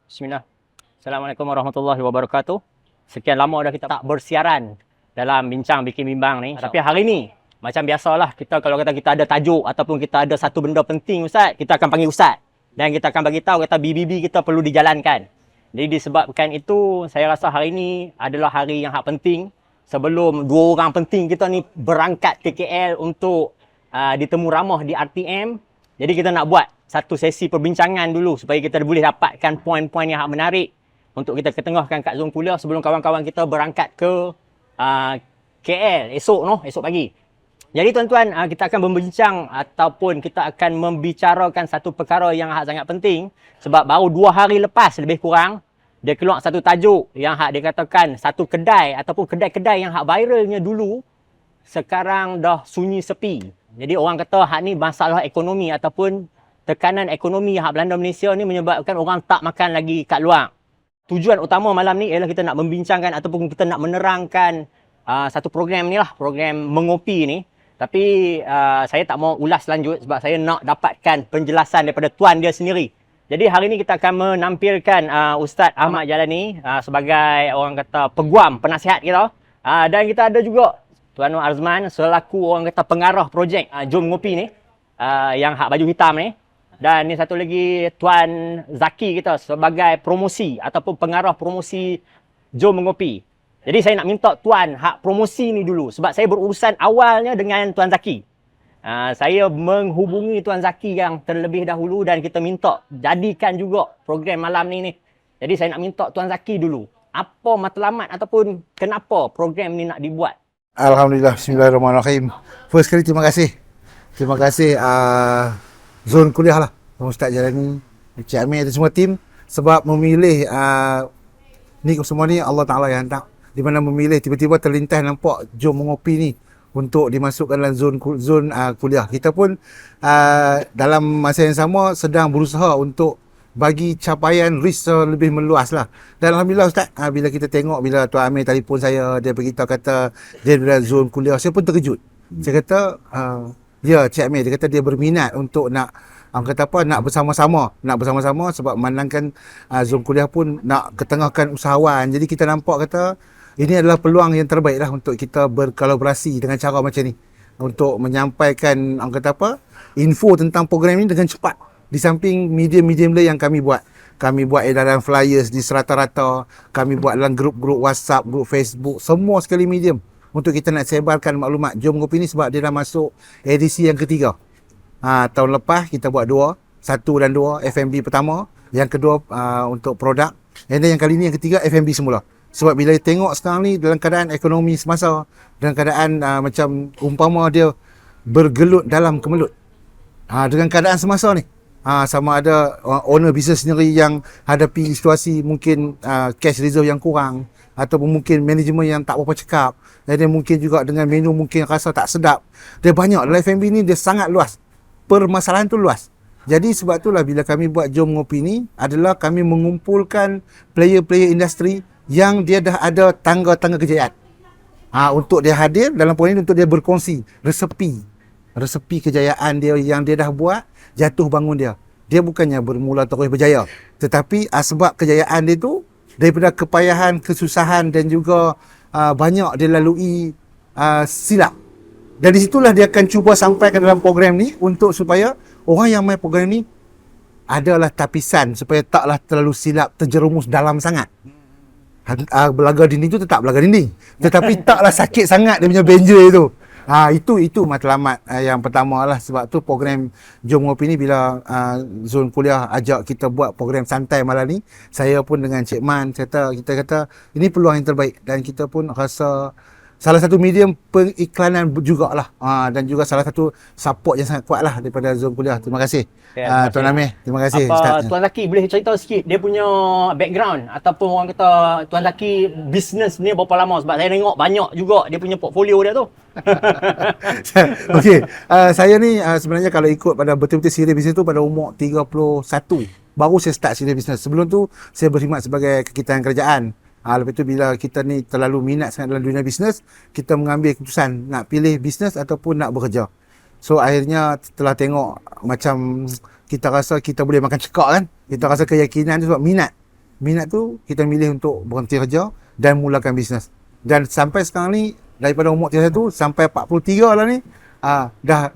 Bismillah. Assalamualaikum warahmatullahi wabarakatuh. Sekian lama dah kita tak bersiaran dalam bincang bikin bimbang ni. Tapi hari ni macam biasalah, kita kalau kata kita ada tajuk ataupun kita ada satu benda penting ustaz, kita akan panggil ustaz dan kita akan bagi tahu kata BBB kita perlu dijalankan. Jadi disebabkan itu saya rasa hari ni adalah hari yang hak penting sebelum dua orang penting kita ni berangkat ke KL untuk ditemu ramah di RTM. Jadi kita nak buat satu sesi perbincangan dulu supaya kita boleh dapatkan poin-poin yang menarik untuk kita ketengahkan kat Zon Kuliah sebelum kawan-kawan kita berangkat ke KL esok pagi. Jadi tuan-tuan, kita akan berbincang ataupun kita akan membicarakan satu perkara yang sangat penting sebab baru 2 hari lepas lebih kurang dia keluar satu tajuk yang dikatakan satu kedai ataupun kedai-kedai yang viralnya dulu sekarang dah sunyi sepi. Jadi orang kata ni masalah ekonomi ataupun tekanan ekonomi Belanda Malaysia ni menyebabkan orang tak makan lagi kat luar. Tujuan utama malam ni ialah kita nak membincangkan ataupun kita nak menerangkan satu program ni lah, program mengopi ni. Tapi saya tak mau ulas lanjut sebab saya nak dapatkan penjelasan daripada tuan dia sendiri. Jadi hari ni kita akan menampilkan Ustaz Ahmad Jalani sebagai orang kata peguam, penasihat kita. Dan kita ada juga Tuan Nur Azman selaku orang kata pengarah projek Jom Ngopi ni yang baju hitam ni. Dan ni satu lagi Tuan Zaki kita sebagai promosi ataupun pengarah promosi Jom Mengopi. Jadi saya nak minta Tuan promosi ni dulu sebab saya berurusan awalnya dengan Tuan Zaki. Saya menghubungi Tuan Zaki yang terlebih dahulu dan kita minta jadikan juga program malam ni. Jadi saya nak minta Tuan Zaki dulu. Apa matlamat ataupun kenapa program ni nak dibuat? Alhamdulillah, bismillahirrahmanirrahim. First kali terima kasih. Terima kasih Zon Kuliah lah, Ustaz Jalani, Encik Amir dan semua tim sebab memilih ni semua ni Allah Ta'ala yang hantar. Di mana memilih tiba-tiba terlintas nampak Jom Mengopi ni untuk dimasukkan dalam zon kuliah. Kita pun dalam masa yang sama sedang berusaha untuk bagi capaian reach lebih meluas lah. Dan Alhamdulillah Ustaz, bila kita tengok, bila Tuan Amir telefon saya, dia beritahu kata dia dalam zon kuliah, saya pun terkejut. Saya kata, ya Cik Amir, dia kata dia berminat untuk nak nak bersama-sama sebab memandangkan zon kuliah pun nak ketengahkan usahawan. Jadi kita nampak kata ini adalah peluang yang terbaik lah untuk kita berkolaborasi dengan cara macam ni untuk menyampaikan info tentang program ini dengan cepat. Di samping medium-medium lain yang kami buat edaran flyers di serata-rata, kami buat dalam grup-grup WhatsApp, grup Facebook, semua sekali medium untuk kita nak sebarkan maklumat Jom Ngopi ni sebab dia dah masuk edisi yang ketiga. Tahun lepas kita buat 2, 1 dan 2, F&B pertama, yang kedua untuk produk, dan yang kali ni yang ketiga F&B semula. Sebab bila tengok sekarang ni dalam keadaan ekonomi semasa, dalam keadaan macam umpama dia bergelut dalam kemelut. Dengan keadaan semasa ni, sama ada owner bisnes sendiri yang hadapi situasi mungkin cash reserve yang kurang ataupun mungkin manajemen yang tak berapa cekap, dan mungkin juga dengan menu mungkin rasa tak sedap. Dia banyak dalam F&B ni, dia sangat luas. Permasalahan tu luas. Jadi sebab itulah bila kami buat Jom Ngopi ni adalah kami mengumpulkan player-player industri yang dia dah ada tangga-tangga kejayaan. Untuk dia hadir dalam poin ini untuk dia berkongsi resepi kejayaan dia yang dia dah buat, jatuh bangun dia. Dia bukannya bermula terus berjaya, tetapi sebab kejayaan dia tu daripada kepayahan, kesusahan dan juga banyak dia lalui silap. Dan di situlah dia akan cuba sampaikan dalam program ni untuk supaya orang yang main program ni adalah tapisan supaya taklah terlalu silap, terjerumus dalam sangat. Belaga dinding tu tetap belaga dinding, tetapi taklah sakit sangat dia punya benjer itu. Itu matlamat yang pertama lah. Sebab tu program Jom Ngopi ni bila Zon Kuliah ajak kita buat program santai malam ni, saya pun dengan Cik Man kita kata ini peluang yang terbaik dan kita pun rasa salah satu medium pengiklanan jugalah, dan juga salah satu support yang sangat kuat lah daripada Zon Kuliah. Terima kasih Tuan Amir, terima kasih Ustaz. Tuan Zaki boleh cerita sikit dia punya background ataupun orang kata Tuan Zaki bisnes ni berapa lama, sebab saya tengok banyak juga dia punya portfolio dia tu. Okey, saya ni sebenarnya kalau ikut pada betul-betul serius bisnes tu pada umur 31 baru saya start serius bisnes. Sebelum tu saya berkhidmat sebagai kekitaan kerajaan. Lepas tu bila kita ni terlalu minat sangat dalam dunia bisnes, kita mengambil keputusan nak pilih bisnes ataupun nak bekerja. So akhirnya setelah tengok macam kita rasa kita boleh makan cekak kan, kita rasa keyakinan tu sebab minat. minat tu kita milih untuk berhenti kerja dan mulakan bisnes. Dan sampai sekarang ni daripada umur 31 sampai 43 lah ni, dah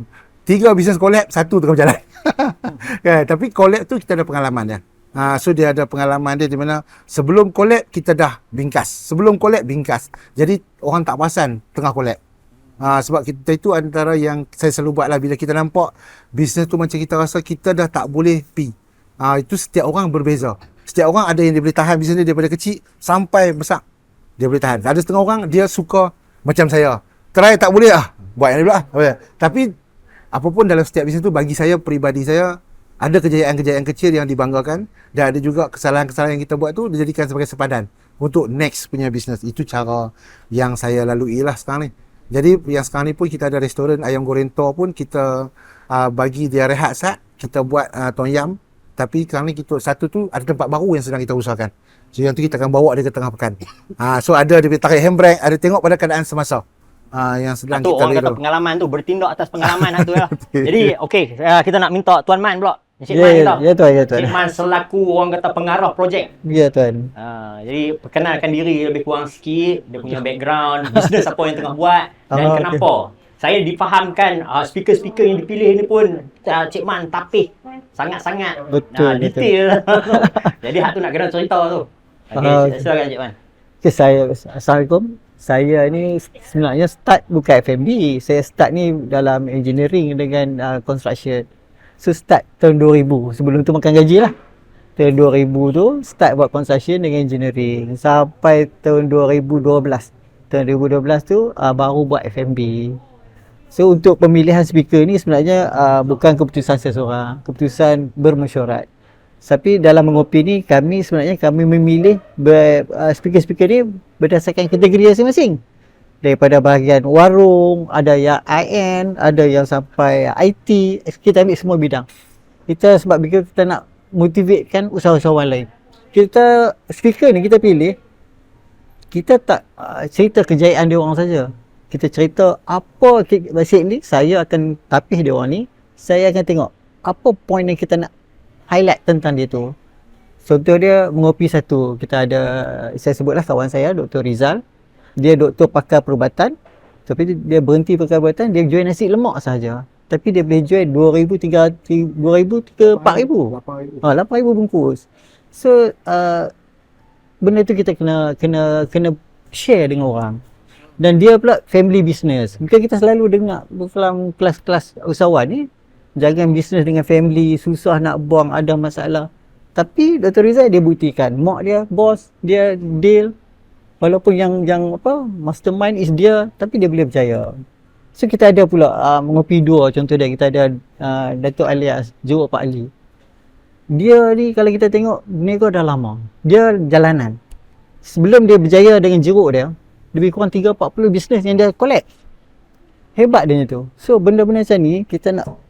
3 bisnes collab, 1 tengah berjalan. Kan, tapi collab tu kita ada pengalaman dia. So dia ada pengalaman dia di mana sebelum collab kita dah bingkas. Sebelum collab bingkas. Jadi orang tak perasan tengah collab. Sebab kita itu antara yang saya selalu buat lah, bila kita nampak bisnes tu macam kita rasa kita dah tak boleh pi. Itu setiap orang berbeza. Setiap orang ada yang dia boleh tahan bisnes dia daripada kecil sampai besar. Dia boleh tahan. Ada setengah orang dia suka macam saya. Try tak boleh buat yang dia pula. Tapi apapun dalam setiap bisnes tu, bagi saya, peribadi saya, ada kejayaan-kejayaan kecil yang dibanggakan dan ada juga kesalahan-kesalahan yang kita buat tu dijadikan sebagai sepadan untuk next punya bisnes. Itu cara yang saya lalui lah sekarang ni. Jadi yang sekarang ni pun kita ada restoran ayam goreng Tor pun kita bagi dia rehat sat. Kita buat tom yam. Tapi sekarang ni kita satu tu ada tempat baru yang sedang kita usahakan. So yang tu kita akan bawa dia ke tengah pekan. So ada dia tarik handbrake, ada tengok pada keadaan semasa. Yang sedang Itu kita orang kata pengalaman tu, bertindak atas pengalaman tu lah. Jadi okey, kita nak minta Tuan Man pula. Encik Man tau. Ya tuan, ya tuan. Encik Man selaku orang kata pengarah projek. Ya tuan. Jadi perkenalkan diri lebih kurang sikit, dia punya background, bisnes apa yang tengah buat dan okey. kenapa. Saya difahamkan speaker-speaker yang dipilih ni pun Cik Man tapih sangat-sangat Betul, detail. Jadi hak tu nak kena cerita tu. Okey, silakan Cik Man. Okay, Assalamualaikum. Saya ni sebenarnya start bukan F&B. Saya start ni dalam engineering dengan construction. So start tahun 2000. Sebelum tu makan gaji lah. Tahun 2000 tu start buat construction dengan engineering. Sampai tahun 2012. Tahun 2012 tu baru buat F&B. So untuk pemilihan speaker ni sebenarnya bukan keputusan saya seorang. Keputusan bermesyuarat. Tapi dalam mengopi ni kami memilih speaker-speaker ni berdasarkan kategori masing-masing. Daripada bahagian warung, ada yang IN, ada yang sampai IT, kita ambil semua bidang. Sebab kita nak motivatekan usahawan lain. Speaker ni kita pilih, kita tak cerita kejayaan dia orang saja. Kita cerita apa basically saya akan tapih dia orang ni, saya akan tengok apa point yang kita nak highlight tentang dia tu. Contoh dia mengopi satu, kita ada, saya sebutlah kawan saya Dr. Rizal. Dia doktor pakar perubatan, tapi dia berhenti pakar perubatan, dia jual nasi lemak sahaja. Tapi dia boleh jual 2,000 ke 4,000. 8,000 bungkus. So benda tu kita kena share dengan orang. Dan dia pula family business. Mungkin kita selalu dengar dalam kelas-kelas usahawan ni, jangan bisnes dengan family, susah nak buang, ada masalah. Tapi Dr. Rizal dia buktikan, mak dia bos, dia deal. Walaupun yang mastermind is dia, tapi dia boleh berjaya. So kita ada pula mengopi dua, contoh dia kita ada Datuk Alias, Jeruk Pak Ali. Dia ni kalau kita tengok nego dah lama. Dia jalanan. Sebelum dia berjaya dengan jeruk dia, lebih kurang 30-40 bisnes yang dia collect. Hebat dia tu. So benda-benda macam ni kita nak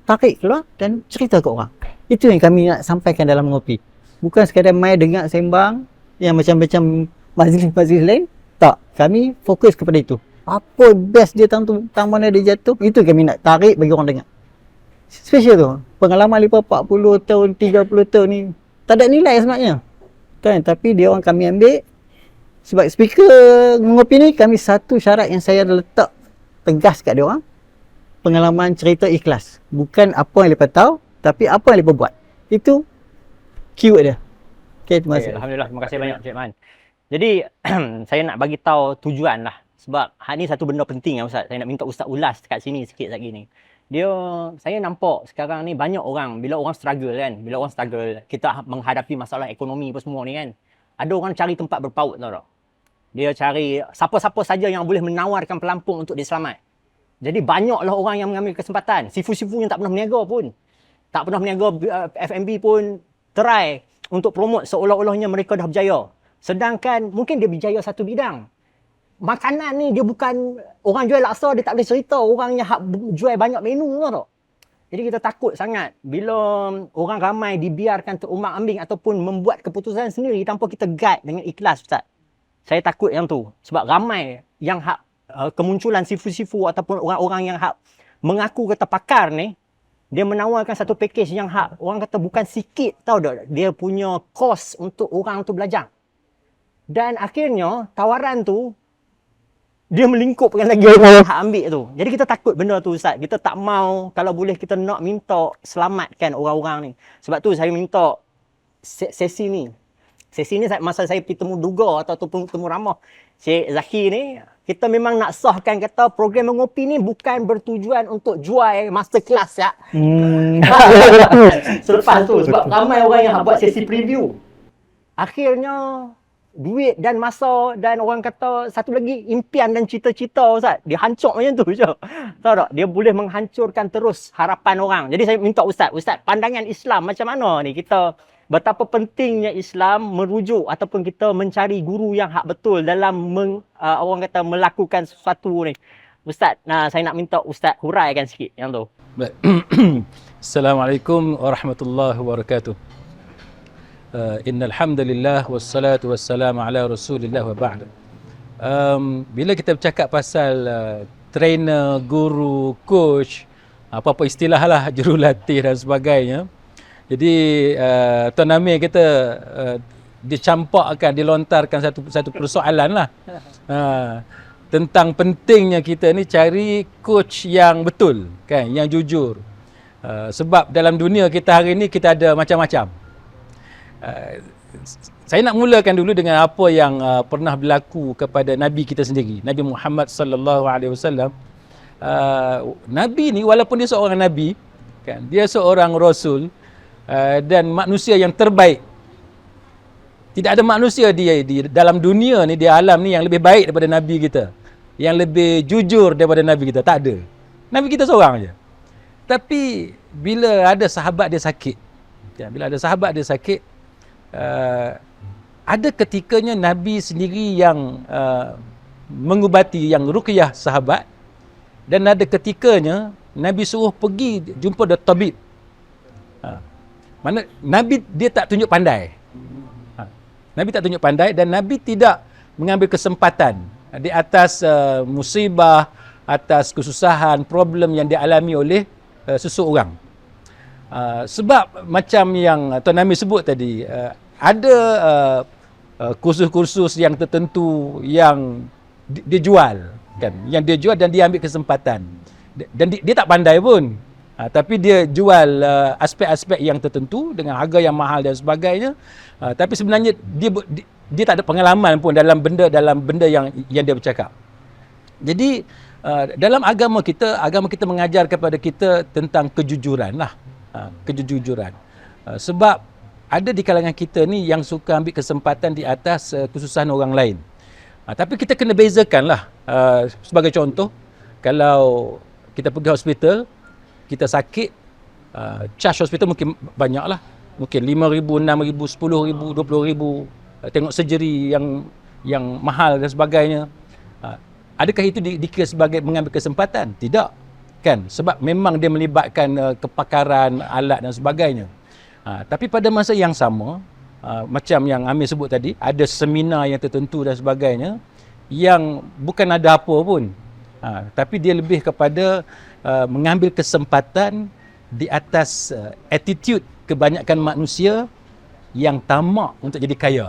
tarik keluar dan cerita ke orang. Itu yang kami nak sampaikan dalam mengopi. Bukan sekadar main dengar sembang yang macam-macam majlis-majlis lain. Tak, kami fokus kepada itu. Apa best dia tang mana dia jatuh, itu kami nak tarik bagi orang dengar. Special tu. Pengalaman 40 tahun, 30 tahun ni tak ada nilai sebenarnya. Kan, tapi dia orang kami ambil sebab speaker mengopi ni, kami satu syarat yang saya letak tegas kat dia orang. Pengalaman cerita ikhlas. Bukan apa yang mereka tahu, tapi apa yang mereka buat. Itu keyword dia. Okay, terima kasih. Alhamdulillah, terima kasih banyak Cik Man. Jadi saya nak bagi tahu tujuan lah. Sebab hal ni satu benda penting ya Ustaz. Saya nak minta Ustaz ulas dekat sini sikit lagi ni. Saya nampak sekarang ni banyak orang, bila orang struggle kan, kita menghadapi masalah ekonomi apa semua ni kan. Ada orang cari tempat berpaut tau tak? Dia cari siapa-siapa saja yang boleh menawarkan pelampung untuk dia selamat. Jadi banyaklah orang yang mengambil kesempatan. Sifu-sifu yang tak pernah berniaga pun. Tak pernah berniaga F&B pun try untuk promote seolah-olahnya mereka dah berjaya. Sedangkan mungkin dia berjaya satu bidang. Makanan ni dia bukan orang jual laksa, dia tak boleh cerita orang yang jual banyak menu tau tak? Jadi kita takut sangat bila orang ramai dibiarkan terombang-ambing ataupun membuat keputusan sendiri tanpa kita guide dengan ikhlas Ustaz. Saya takut yang tu. Sebab ramai yang kemunculan sifu-sifu ataupun orang-orang yang mengaku kata pakar ni, dia menawarkan satu package yang orang kata bukan sikit, tahu tak? Dia punya kos untuk orang tu belajar. Dan akhirnya tawaran tu dia melingkupkan lagi orang hak ambil tu. Jadi kita takut benda tu Ustaz. Kita tak mau, kalau boleh kita nak minta selamatkan orang-orang ni. Sebab tu saya minta sesi ni. Sesi ni masa saya pergi temu Duga ataupun temu Ramah Cik Zaki ni, kita memang nak sahkan kata program mengopi ni bukan bertujuan untuk jual masterclass ya. Selepas tu sebab ramai orang yang buat sesi preview. Akhirnya duit dan masa dan orang kata satu lagi impian dan cita-cita Ustaz, dia hancur macam tu je. Tahu tak? Dia boleh menghancurkan terus harapan orang. Jadi saya minta Ustaz pandangan Islam macam mana ni kita, betapa pentingnya Islam merujuk ataupun kita mencari guru yang hak betul dalam orang kata melakukan sesuatu ni. Ustaz, saya nak minta Ustaz huraikan sikit yang tu. Baik. Assalamualaikum warahmatullahi wabarakatuh. Innal hamdalillah wassalatu wassalamu ala Rasulillah wa ba'd. Bila kita bercakap pasal trainer, guru, coach, apa-apa istilah lah, jurulatih dan sebagainya. Jadi Tuan Amir kita dicampakkan, dilontarkan satu persoalan lah. Tentang pentingnya kita ni cari coach yang betul, kan, yang jujur. Sebab dalam dunia kita hari ni kita ada macam-macam. Saya nak mulakan dulu dengan apa yang pernah berlaku kepada Nabi kita sendiri, Nabi Muhammad sallallahu alaihi wasallam. Nabi ni walaupun dia seorang nabi, kan, dia seorang rasul dan manusia yang terbaik. Tidak ada manusia di dalam dunia ni, di alam ni yang lebih baik daripada nabi kita, yang lebih jujur daripada nabi kita. Tak ada. Nabi kita seorang je. Tapi bila ada sahabat dia sakit, kan, bila ada sahabat dia sakit, ada ketikanya Nabi sendiri yang mengubati, yang ruqyah sahabat, dan ada ketikanya Nabi suruh pergi jumpa tabib. Mana Nabi dia tak tunjuk pandai. Nabi tak tunjuk pandai dan Nabi tidak mengambil kesempatan di atas musibah, atas kesusahan, problem yang dialami oleh seseorang. Sebab macam yang Tuan Amir sebut tadi, ada kursus-kursus yang tertentu yang dia jual, kan, yang dia jual dan dia ambil kesempatan, dan dia tak pandai pun, tapi dia jual aspek-aspek yang tertentu dengan harga yang mahal dan sebagainya, tapi sebenarnya dia tak ada pengalaman pun dalam benda yang dia bercakap. Jadi dalam agama kita mengajar kepada kita tentang kejujuran lah. Kejujuran. Sebab ada di kalangan kita ni yang suka ambil kesempatan di atas kesusahan orang lain. Tapi kita kena bezakan lah. Sebagai contoh, kalau kita pergi hospital, kita sakit, charge hospital mungkin banyak lah. Mungkin RM5,000, RM6,000, RM10,000, RM20,000. Tengok surgery yang mahal dan sebagainya. Adakah itu dikira sebagai mengambil kesempatan? Tidak, kan? Sebab memang dia melibatkan kepakaran, alat dan sebagainya. Tapi pada masa yang sama, macam yang Amir sebut tadi, ada seminar yang tertentu dan sebagainya yang bukan ada apa pun, tapi dia lebih kepada mengambil kesempatan di atas attitude kebanyakan manusia yang tamak untuk jadi kaya.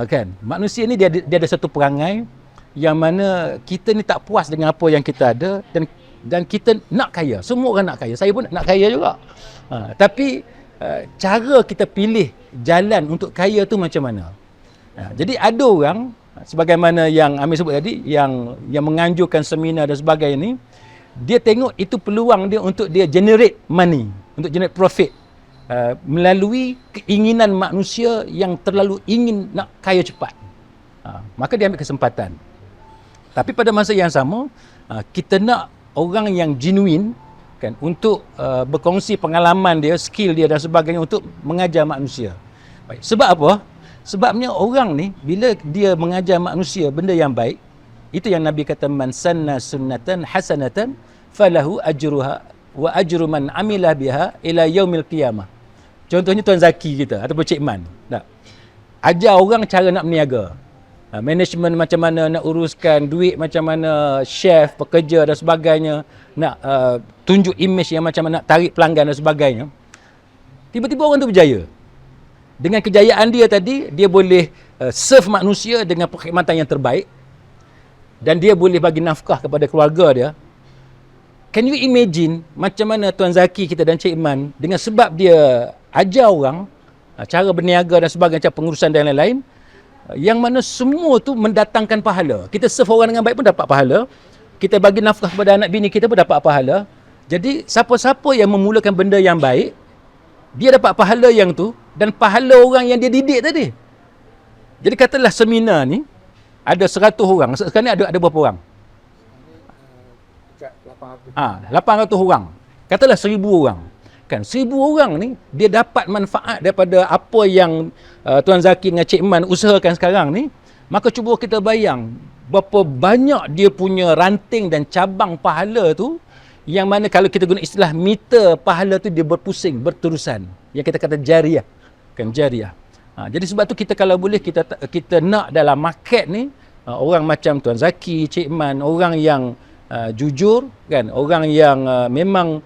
Kan? Manusia ni dia ada satu perangai yang mana kita ni tak puas dengan apa yang kita ada, dan kita nak kaya. Semua orang nak kaya. Saya pun nak kaya juga. Tapi cara kita pilih jalan untuk kaya tu macam mana? Jadi ada orang, sebagaimana yang Amir sebut tadi, yang menganjurkan seminar dan sebagainya ni, dia tengok itu peluang dia untuk dia generate money, untuk generate profit, melalui keinginan manusia yang terlalu ingin nak kaya cepat. Maka dia ambil kesempatan. Tapi pada masa yang sama, kita nak orang yang genuine, kan, untuk berkongsi pengalaman dia, skill dia dan sebagainya untuk mengajar manusia. Baik. Sebab apa? Sebabnya orang ni bila dia mengajar manusia benda yang baik, itu yang Nabi kata, man sanna sunnatan hasanatan falahu ajruha wa ajru man amila biha ila yaumil qiyamah. Contohnya Tuan Zaki kita ataupun Cik Man. Tak. Ajar orang cara nak berniaga. management macam mana nak uruskan duit, macam mana chef, pekerja dan sebagainya, nak tunjuk image yang macam mana nak tarik pelanggan dan sebagainya. Tiba-tiba orang tu berjaya. Dengan kejayaan dia tadi, dia boleh serve manusia dengan perkhidmatan yang terbaik dan dia boleh bagi nafkah kepada keluarga dia. Can you imagine macam mana Tuan Zaki kita dan Cik Iman dengan sebab dia ajar orang cara berniaga dan sebagainya, cara pengurusan dan lain-lain, yang mana semua tu mendatangkan pahala. Kita serve orang dengan baik pun dapat pahala. Kita bagi nafkah kepada anak bini kita pun dapat pahala. Jadi siapa-siapa yang memulakan benda yang baik, dia dapat pahala yang tu dan pahala orang yang dia didik tadi. Jadi katalah seminar ni ada 100 orang. Sekarang ni ada berapa orang? 800 orang. Katalah 1000 orang. Kan 1000 orang ni dia dapat manfaat daripada apa yang Tuan Zaki dengan Cik Man usahakan sekarang ni. Maka cuba kita bayang berapa banyak dia punya ranting dan cabang pahala tu, yang mana kalau kita guna istilah meter pahala tu dia berpusing, berterusan. Yang kita kata jariah. Kan jariah. Jadi sebab tu kita kalau boleh kita nak dalam market ni orang macam Tuan Zaki, Cik Man, orang yang jujur, kan, orang yang memang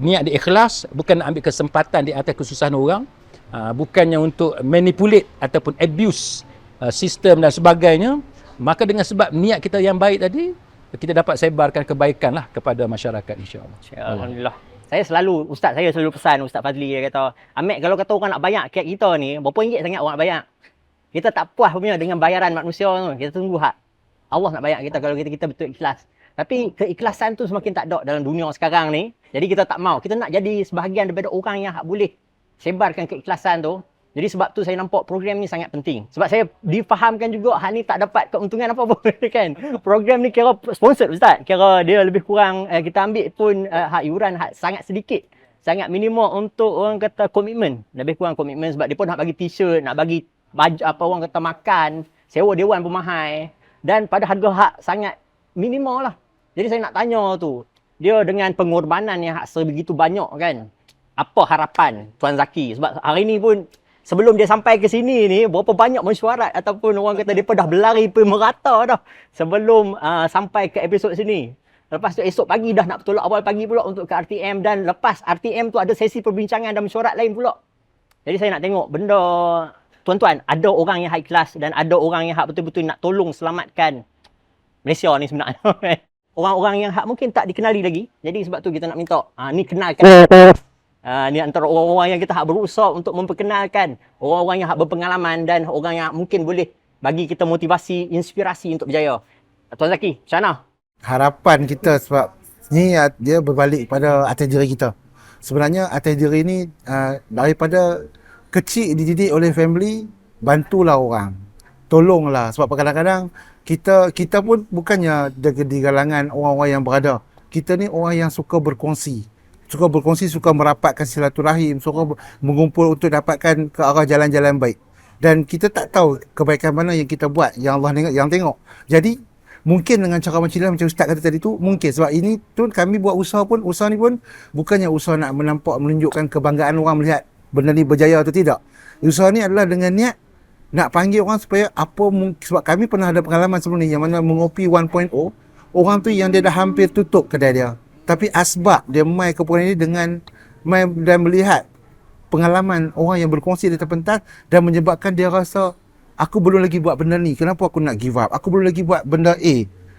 niat dia ikhlas, bukan nak ambil kesempatan di atas kesusahan orang, bukannya untuk manipulate ataupun abuse sistem dan sebagainya. Maka dengan sebab niat kita yang baik tadi, kita dapat sebarkan kebaikan lah kepada masyarakat, insya-Allah. Alhamdulillah. Ustaz saya selalu pesan, Ustaz Fazli, dia kata, Amek, kalau kata orang nak bayar kat kita ni, berapa ringgit sangat orang nak bayar? Kita tak puas punya dengan bayaran manusia tu. Kita tunggu hak Allah nak bayar kita kalau kita betul ikhlas. Tapi keikhlasan tu semakin tak ada dalam dunia sekarang ni. Jadi kita tak mau. Kita nak jadi sebahagian daripada orang yang boleh sebarkan keikhlasan tu. Jadi sebab tu saya nampak program ni sangat penting. Sebab saya difahamkan juga hak ni tak dapat keuntungan apa-apa kan. Program ni kira sponsored Ustaz. Kira dia lebih kurang kita ambil pun hak iuran hak sangat sedikit. Sangat minimum untuk orang kata komitmen. Lebih kurang komitmen sebab dia pun nak bagi t-shirt, nak bagi baju, apa orang kata makan, sewa dewan pun mahal. Dan pada harga hak sangat minimal lah. Jadi saya nak tanya tu, dia dengan pengorbanan yang sebegitu banyak kan, apa harapan Tuan Zaki? Sebab hari ni pun sebelum dia sampai ke sini ni, berapa banyak mesyuarat ataupun orang kata dia dah berlari pun merata dah sebelum sampai ke episod sini. Lepas tu esok pagi dah nak bertolak awal pagi pula untuk ke RTM, dan lepas RTM tu ada sesi perbincangan dan mesyuarat lain pula. Jadi saya nak tengok benda, tuan-tuan, ada orang yang high class dan ada orang yang hak betul-betul nak tolong selamatkan Malaysia ni sebenarnya. Orang-orang yang hak mungkin tak dikenali lagi. Jadi sebab tu kita nak minta, ni kenalkan. Ni antara orang-orang yang kita hak berusaha untuk memperkenalkan, orang-orang yang hak berpengalaman dan orang yang mungkin boleh bagi kita motivasi, inspirasi untuk berjaya. Tuan Zaki, macam mana? Harapan kita sebab ni dia berbalik pada atas diri kita. Sebenarnya atas diri ni daripada kecil dididik oleh family, bantulah orang. Tolonglah, sebab kadang-kadang kita pun bukannya di kalangan orang-orang yang berada. Kita ni orang yang suka berkongsi, suka merapatkan silaturahim, suka mengumpul untuk dapatkan ke arah jalan-jalan baik. Dan kita tak tahu kebaikan mana yang kita buat, yang Allah yang tengok. Jadi mungkin dengan cara macam Ustaz kata tadi tu, mungkin sebab ini tu kami buat usaha ni pun bukannya usaha nak menunjukkan kebanggaan orang melihat benda ni berjaya atau tidak. Usaha ni adalah dengan niat nak panggil orang supaya sebab kami pernah ada pengalaman sebelum ni yang mana mengopi 1.0, orang tu yang dia dah hampir tutup kedai dia. Tapi asbab dia mai ke program ni dengan mai dan melihat pengalaman orang yang berkongsi di pentas dan menyebabkan dia rasa, aku belum lagi buat benda ni, kenapa aku nak give up? Aku belum lagi buat benda A,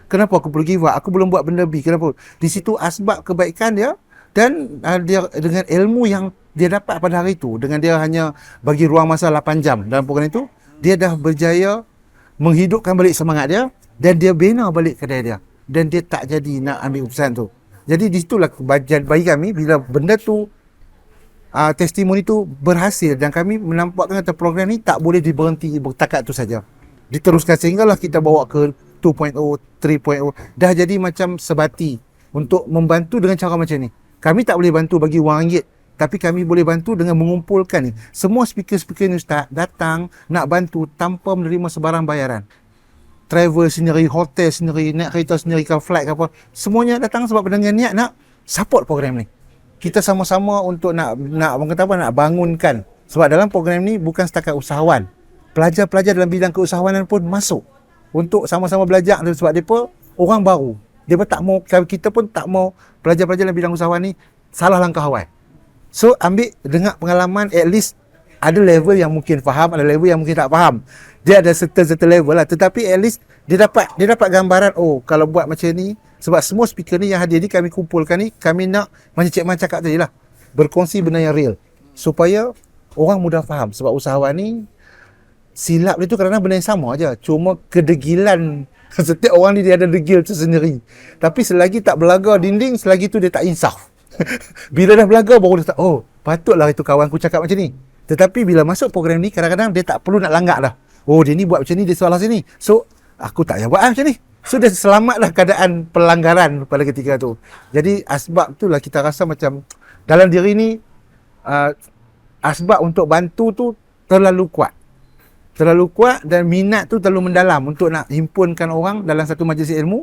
kenapa aku perlu give up? Aku belum buat benda B, kenapa? Di situ asbab kebaikan dia, dan dia dengan ilmu yang dia dapat pada hari itu, dengan dia hanya bagi ruang masa 8 jam dalam program itu, dia dah berjaya menghidupkan balik semangat dia dan dia bina balik kedai dia, dan dia tak jadi nak ambil keputusan tu. Jadi di situlah bagi kami bila benda tu testimoni tu berhasil, dan kami menampakkan kata program ni tak boleh diberhenti bertakat tu saja, diteruskan sehinggalah kita bawa ke 2.0, 3.0, dah jadi macam sebati untuk membantu dengan cara macam ni. Kami tak boleh bantu bagi wang ringgit, tapi kami boleh bantu dengan mengumpulkan ni. Semua speaker-speaker ni Ustaz datang nak bantu tanpa menerima sebarang bayaran. Travel sendiri, hotel sendiri, naik kereta sendiri ke flight ke apa, semuanya datang sebab dengan niat nak support program ni. Kita sama-sama untuk nak bangunkan. Sebab dalam program ni bukan setakat usahawan. pelajar-pelajar dalam bidang keusahawanan pun masuk untuk sama-sama belajar sebab mereka orang baru. Mereka tak mau, kita pun tak mau pelajar-pelajar dalam bidang usahawan ni salah langkah awal. So ambil dengar pengalaman, at least ada level yang mungkin faham, ada level yang mungkin tak faham. Dia ada certain level lah, tetapi at least dia dapat gambaran, oh kalau buat macam ni, sebab semua speaker ni yang hadir ni kami kumpulkan ni, kami nak macam Cik Man cakap tadi lah, berkongsi benda yang real supaya orang mudah faham. Sebab usahawan ni silap dia tu kadang-kadang benda yang sama aja, cuma kedegilan setiap orang ni dia ada degil tersendiri. Tapi selagi tak belagar dinding, selagi tu dia tak insaf. Bila dah belagar baru dia tak, oh patutlah itu kawanku cakap macam ni. Tetapi bila masuk program ni, kadang-kadang dia tak perlu nak langgak dah. Oh dia ni buat macam ni, dia salah sini, so aku tak payah buat macam ni. So dia selamatlah keadaan pelanggaran pada ketika tu. Jadi asbab tu lah kita rasa macam dalam diri ni asbab untuk bantu tu terlalu kuat dan minat tu terlalu mendalam untuk nak himpunkan orang dalam satu majlis ilmu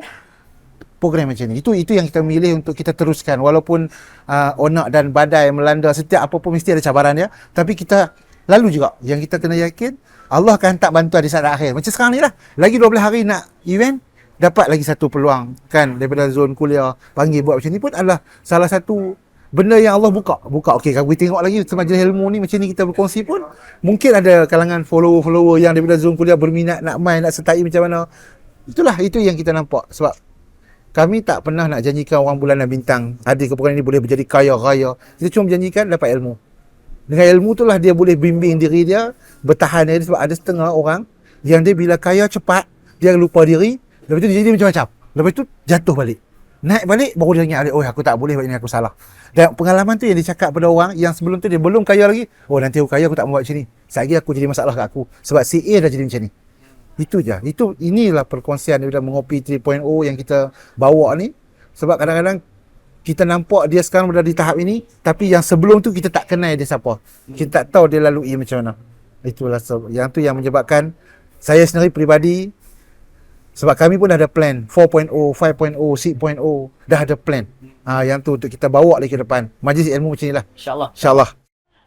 program macam ni. Itu yang kita milih untuk kita teruskan, walaupun onak dan badai melanda, setiap apa pun mesti ada cabaran dia, tapi kita lalu juga. Yang kita kena yakin Allah akan hantar bantuan di saat akhir. Macam sekarang ni lah, lagi 12 hari nak event, dapat lagi satu peluang kan daripada zon kuliah panggil buat macam ni pun adalah salah satu benda yang Allah buka. Okey, kalau kita tengok lagi majlis ilmu ni macam ni kita berkongsi pun, mungkin ada kalangan follower yang daripada zon kuliah berminat nak main, nak sertai macam mana. Itu yang kita nampak. Sebab kami tak pernah nak janjikan orang bulanan bintang hadir ke program ni boleh menjadi kaya raya. Kita cuma menjanjikan dapat ilmu. Dengan ilmu tu lah dia boleh bimbing diri dia bertahan diri. Sebab ada setengah orang yang dia bila kaya cepat, dia lupa diri, lepas tu dia jadi macam-macam, lepas tu jatuh balik, naik balik, baru dia ingat, oh aku tak boleh buat ini, aku salah. Dan pengalaman tu yang dicakap pada orang yang sebelum tu dia belum kaya lagi, oh nanti aku kaya aku tak mau buat macam ni, sekali aku jadi masalah kat aku sebab si A dah jadi macam ni. Itu je. Inilah perkongsian daripada Mengopi 3.0 yang kita bawa ni. Sebab kadang-kadang kita nampak dia sekarang berada di tahap ini, tapi yang sebelum tu kita tak kenal dia siapa, kita tak tahu dia lalui macam mana. Itulah yang tu yang menyebabkan saya sendiri peribadi, sebab kami pun dah ada plan 4.0, 5.0, 6.0, dah ada plan. Yang tu untuk kita bawa lagi ke depan. Majlis ilmu macam inilah. InsyaAllah.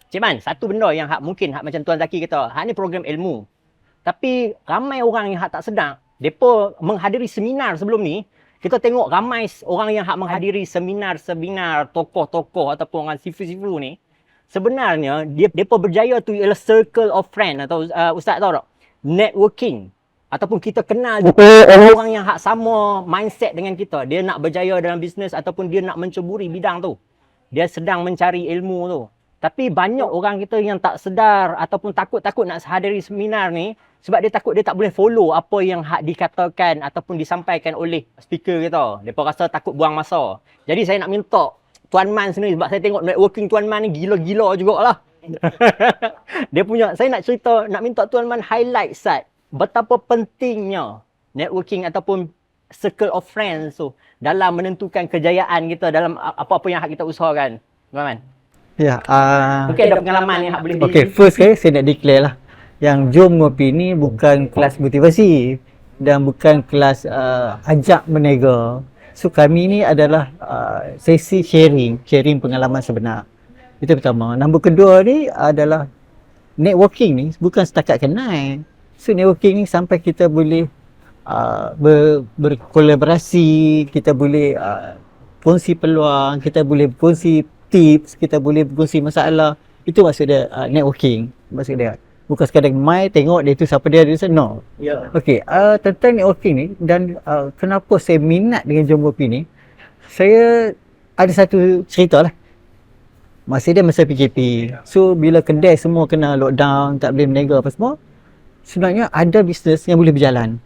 Cik Man, satu benda yang mungkin macam Tuan Zaki kata, ni program ilmu. Tapi ramai orang yang tak sedar, mereka menghadiri seminar sebelum ni, kita tengok ramai orang yang menghadiri seminar tokoh-tokoh ataupun orang sifu-sifu ni, sebenarnya mereka berjaya tu ialah circle of friend, atau Ustaz tahu tak? Networking. Ataupun kita kenal orang yang sama mindset dengan kita. Dia nak berjaya dalam bisnes ataupun dia nak menceburi bidang tu. Dia sedang mencari ilmu tu. Tapi banyak orang kita yang tak sedar ataupun takut nak hadiri seminar ni sebab dia takut dia tak boleh follow apa yang dikatakan ataupun disampaikan oleh speaker kita. Mereka rasa takut buang masa. Jadi saya nak minta Tuan Man sendiri, sebab saya tengok networking Tuan Man ni gila-gila jugalah. Saya nak minta Tuan Man highlight Sat, betapa pentingnya networking ataupun circle of friends tu dalam menentukan kejayaan kita dalam apa-apa yang kita usahakan. Tuan Man. Ya, mungkin ada pengalaman yang boleh first saya nak declare lah yang jom ngopi ni bukan kelas motivasi dan bukan kelas ajak berniaga. So kami ni adalah sesi sharing pengalaman sebenar. Itu pertama. Nombor kedua ni adalah networking ni bukan setakat kenal. So networking ni sampai kita boleh berkolaborasi, kita boleh kongsi peluang, kita boleh kongsi tips, kita boleh berkongsi masalah. Itu maksud dia networking. Maksud dia bukan sekadar mai tengok dia tu siapa dia no. Ya. Okey, tentang networking ni dan kenapa saya minat dengan Jom Kopi ni, saya ada satu cerita lah. Masa PKP. So bila kedai semua kena lockdown, tak boleh berniaga apa semua, sebenarnya ada bisnes yang boleh berjalan.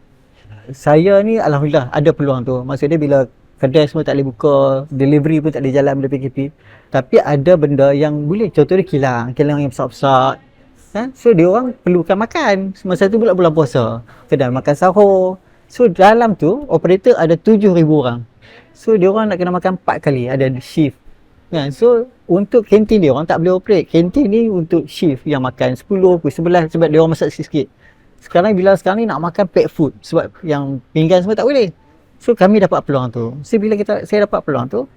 Saya ni alhamdulillah ada peluang tu. Maksudnya bila kedai semua tak boleh buka, delivery pun tak boleh jalan bila PKP. Tapi ada benda yang boleh, contohnya kilang yang besar-besar. So dia orang perlukan makan. Masa tu pula bulan puasa, kedai makan sahur. So dalam tu operator ada 7,000 orang. So dia orang nak kena makan 4 kali, ada shift. So untuk kantin dia orang tak boleh operate. Kantin ni untuk shift yang makan 10, 11 sebab dia orang masak sikit. Sekarang ni nak makan pack food sebab yang pinggan semua tak boleh. So kami dapat peluang tu. So bila saya dapat peluang tu,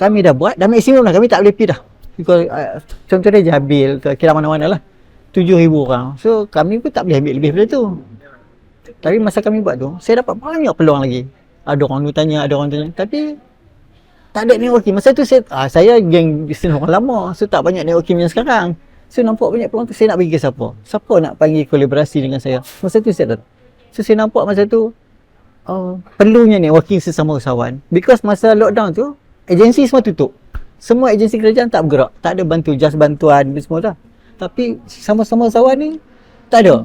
kami dah buat, dah maksimum lah, kami tak boleh pergi dah. Contohnya Jabil ke kira mana-mana lah. 7,000 orang. So kami pun tak boleh ambil lebih daripada tu. Tapi masa kami buat tu, saya dapat banyak peluang lagi. Ada orang tu tanya, ada orang tanya. Tapi tak ada networking. Masa tu saya geng bisnes orang lama. So tak banyak networking yang sekarang. So nampak banyak peluang tu, saya nak bagi ke siapa? Siapa nak panggil kolaborasi dengan saya? Masa tu saya tak. So saya nampak masa tu perlunya networking sesama usahawan. Because masa lockdown tu, agensi semua tutup. Semua agensi kerajaan tak bergerak. Tak ada bantuan semua dah. Tapi sama-sama usahawan ni tak ada.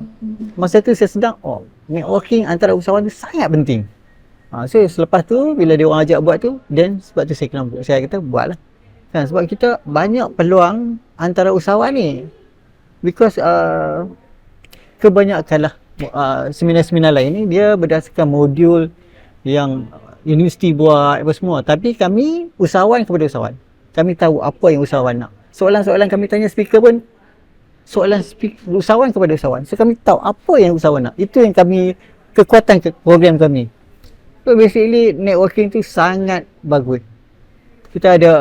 Masa tu saya sedang networking antara usahawan tu sangat penting. So selepas tu bila dia orang ajak buat tu, then sebab tu saya kata buatlah. Kan sebab kita banyak peluang antara usahawan ni. Because kebanyakan lah seminar-seminar lain ni dia berdasarkan modul yang universiti buat apa semua. Tapi kami usahawan kepada usahawan. Kami tahu apa yang usahawan nak. Soalan-soalan kami tanya speaker pun usahawan kepada usahawan. So kami tahu apa yang usahawan nak. Itu yang kami kekuatan program kami. So basically networking tu sangat bagus. Kita ada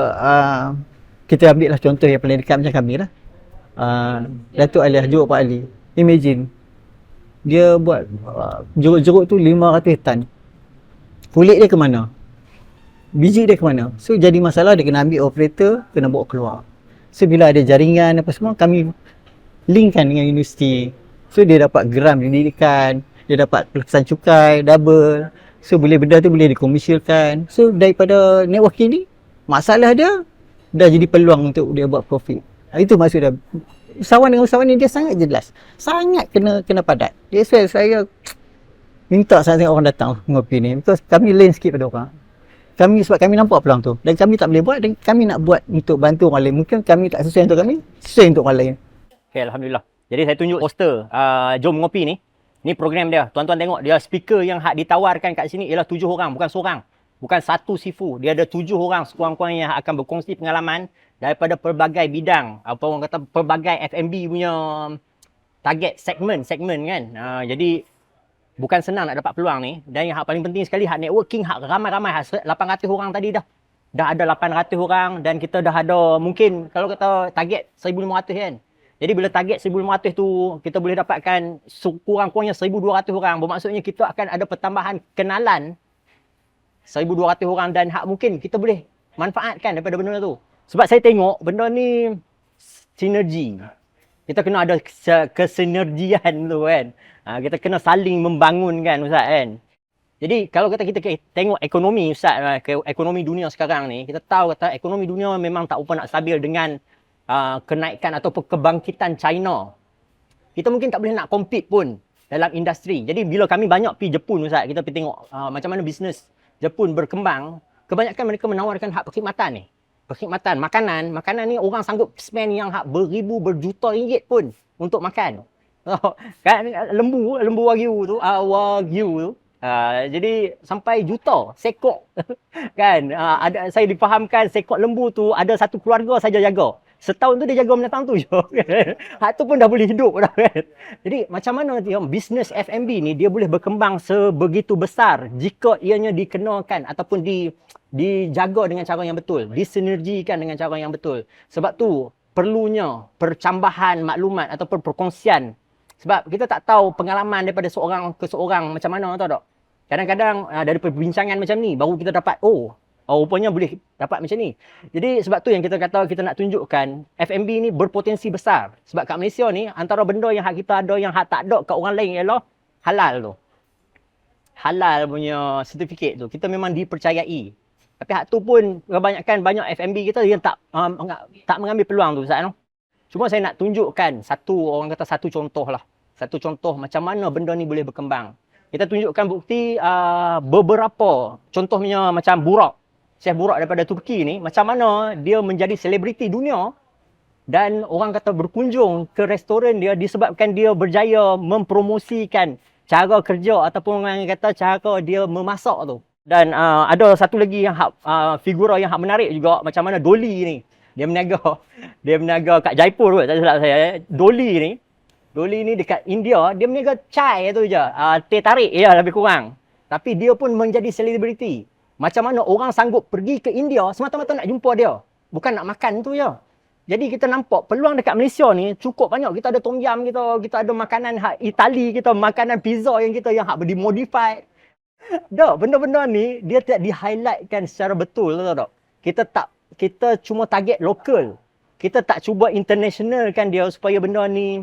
kita ambil lah contoh yang paling dekat macam kami lah. Datuk Ali Jeruk Pak Ali. Imagine dia buat jeruk-jeruk tu 500 tan. Kulit dia ke mana? Biji dia ke mana? So jadi masalah dia kena ambil operator, kena bawa keluar. So bila ada jaringan apa semua, kami linkkan dengan universiti. So dia dapat geram pendidikan, dia dapat pelepasan cukai double. So benda tu boleh dikomersialkan. So daripada networking ni, masalah dia dah jadi peluang untuk dia buat profit. Itu maksud dia. Usahawan dengan usahawan ni dia sangat jelas. Sangat kena padat. That's why saya minta sangat orang datang ngopi ni. Because kami lain sikit pada orang. Sebab kami nampak peluang tu. Dan kami tak boleh buat dan kami nak buat untuk bantu orang lain. Mungkin kami tak sesuai untuk kami, sesuai untuk orang lain. Okay, Alhamdulillah. Jadi saya tunjuk poster Jom Ngopi ni. Ni program dia. Tuan-tuan tengok dia speaker yang ditawarkan kat sini ialah 7 orang. Bukan seorang. Bukan satu sifu. Dia ada 7 orang sekurang-kurangnya yang akan berkongsi pengalaman daripada pelbagai bidang. Apa orang kata pelbagai F&B punya target segmen kan. Jadi bukan senang nak dapat peluang ni. Dan yang paling penting sekali networking ramai-ramai 800 orang tadi dah. Dah ada 800 orang dan kita dah ada mungkin kalau kata target 1,500 kan. Jadi bila target 1,500 tu kita boleh dapatkan kurang-kurangnya 1,200 orang. Bermaksudnya kita akan ada pertambahan kenalan 1,200 orang dan mungkin kita boleh manfaatkan daripada benda tu. Sebab saya tengok benda ni sinergi. Kita kena ada kesinergian tu kan. Kita kena saling membangunkan Ustaz kan. Jadi kalau kita tengok ekonomi Ustaz, ekonomi dunia sekarang ni, kita tahu kata ekonomi dunia memang tak nak stabil dengan kenaikan ataupun kebangkitan China. Kita mungkin tak boleh nak compete pun dalam industri. Jadi bila kami banyak pergi Jepun Ustaz, kita pergi tengok macam mana bisnes Jepun berkembang, kebanyakan mereka menawarkan perkhidmatan ni. Perkhidmatan, makanan ni orang sanggup spend yang beribu, berjuta ringgit pun untuk makan. Kan lembu wagyu tu, jadi sampai juta sekok. Kan saya difahamkan sekok lembu tu ada satu keluarga saja jaga. Setahun tu dia jaga binatang tu je. Hak tu pun dah boleh hidup dah kan. Jadi macam mana bisnes F&B ni dia boleh berkembang sebegitu besar jika ianya dikenakan ataupun dijaga dengan cara yang betul, disinergikan dengan cara yang betul. Sebab tu perlunya percambahan maklumat ataupun perkongsian. Sebab kita tak tahu pengalaman daripada seorang ke seorang macam mana, tahu tak? Kadang-kadang dari perbincangan macam ni baru kita dapat rupanya boleh dapat macam ni. Jadi sebab tu yang kita kata kita nak tunjukkan F&B ni berpotensi besar. Sebab kat Malaysia ni antara benda yang kita ada yang tak ada kat orang lain ialah halal tu. Halal punya sertifikat tu. Kita memang dipercayai. Tapi hak tu pun kebanyakan banyak F&B kita yang tak mengambil peluang tu Ustaz. Cuma saya nak tunjukkan satu contoh lah. Satu contoh macam mana benda ni boleh berkembang. Kita tunjukkan bukti beberapa contohnya macam Burak. Chef Burak daripada Turki ni macam mana dia menjadi selebriti dunia dan orang kata berkunjung ke restoran dia disebabkan dia berjaya mempromosikan cara kerja ataupun orang kata cara dia memasak tu. Dan ada satu lagi yang figura yang menarik juga macam mana Dolly ni. Dia berniaga kat Jaipur kot, tak silap saya. Dolly ni dekat India, dia berniaga chai tu je. Teh tarik je lebih kurang. Tapi dia pun menjadi selebriti. Macam mana orang sanggup pergi ke India semata-mata nak jumpa dia. Bukan nak makan tu je. Jadi kita nampak peluang dekat Malaysia ni cukup banyak. Kita ada tom yum kita ada makanan hak Itali kita, makanan pizza yang kita yang hak dimodified. Dah, benda-benda ni dia tidak di-highlightkan secara betul, tahu tak? Kita cuma target lokal. Kita tak cuba internationalkan dia supaya benda ni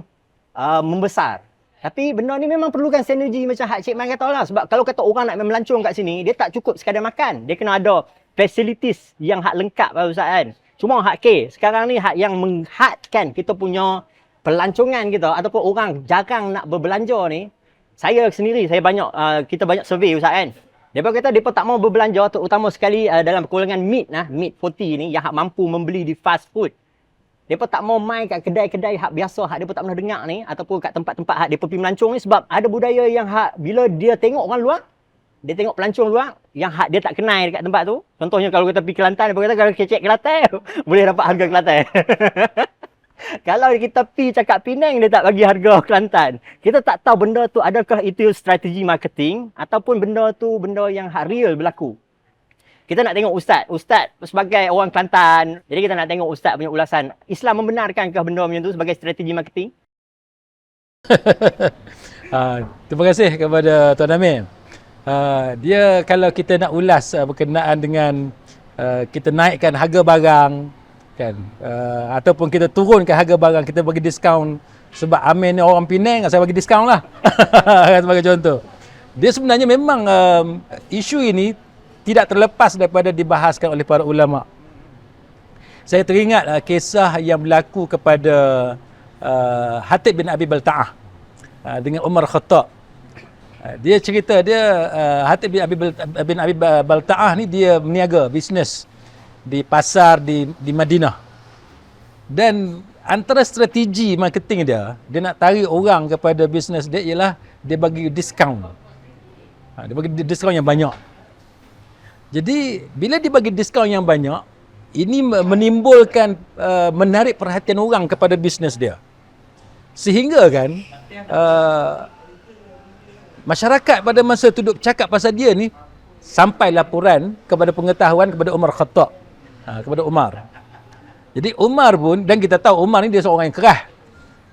membesar. Tapi benda ni memang perlukan sinergi macam hak Cik Man kata lah. Sebab kalau kata orang nak melancong kat sini, dia tak cukup sekadar makan. Dia kena ada facilities yang hak lengkap lah Ustaz kan. Cuma hak sekarang ni hak yang menghadkan kita punya pelancongan kita ataupun orang jarang nak berbelanja ni. Saya sendiri, kita banyak survey Ustaz kan. Mereka kata mereka tak mau berbelanja terutama sekali dalam golongan meat 40 ni yang hak mampu membeli di fast food. Mereka tak mau main kat kedai-kedai hak biasa hak mereka tak pernah dengar ni ataupun kat tempat-tempat hak mereka pergi melancong ni sebab ada budaya yang hak bila dia tengok orang luar, dia tengok pelancong luar yang hak dia tak kenal dekat tempat tu. Contohnya kalau kita pergi Kelantan, dia kata kalau kecek Kelantan boleh dapat harga Kelantan. Kalau kita pergi cakap Penang, dia tak bagi harga Kelantan. Kita tak tahu benda tu adakah itu strategi marketing ataupun benda tu benda yang hak real berlaku. Kita nak tengok Ustaz sebagai orang Kelantan. Jadi kita nak tengok Ustaz punya ulasan. Islam membenarkankah benda macam tu sebagai strategi marketing? Terima kasih kepada Tuan Amir. Dia kalau kita nak ulas berkenaan dengan kita naikkan harga barang kan, ataupun kita turunkan harga barang, kita bagi diskaun sebab Amir ni orang Penang, saya bagi diskaun lah. Sebagai contoh. Dia sebenarnya memang isu ini tidak terlepas daripada dibahaskan oleh para ulama. Saya teringat kisah yang berlaku kepada Hatib bin Abi Balta'ah dengan Umar Khattab. Dia cerita Hatib bin Abi Balta'ah ni dia meniaga bisnes di pasar di Madinah. Dan antara strategi marketing dia nak tarik orang kepada bisnes dia ialah dia bagi diskaun. Dia bagi diskaun yang banyak. Jadi bila dia bagi diskaun yang banyak, ini menimbulkan menarik perhatian orang kepada bisnes dia. Sehingga kan masyarakat pada masa tu duduk cakap pasal dia ni sampai laporan kepada pengetahuan kepada Umar Khattab. Kepada Umar. Jadi Umar pun, dan kita tahu Umar ni dia seorang yang kerah.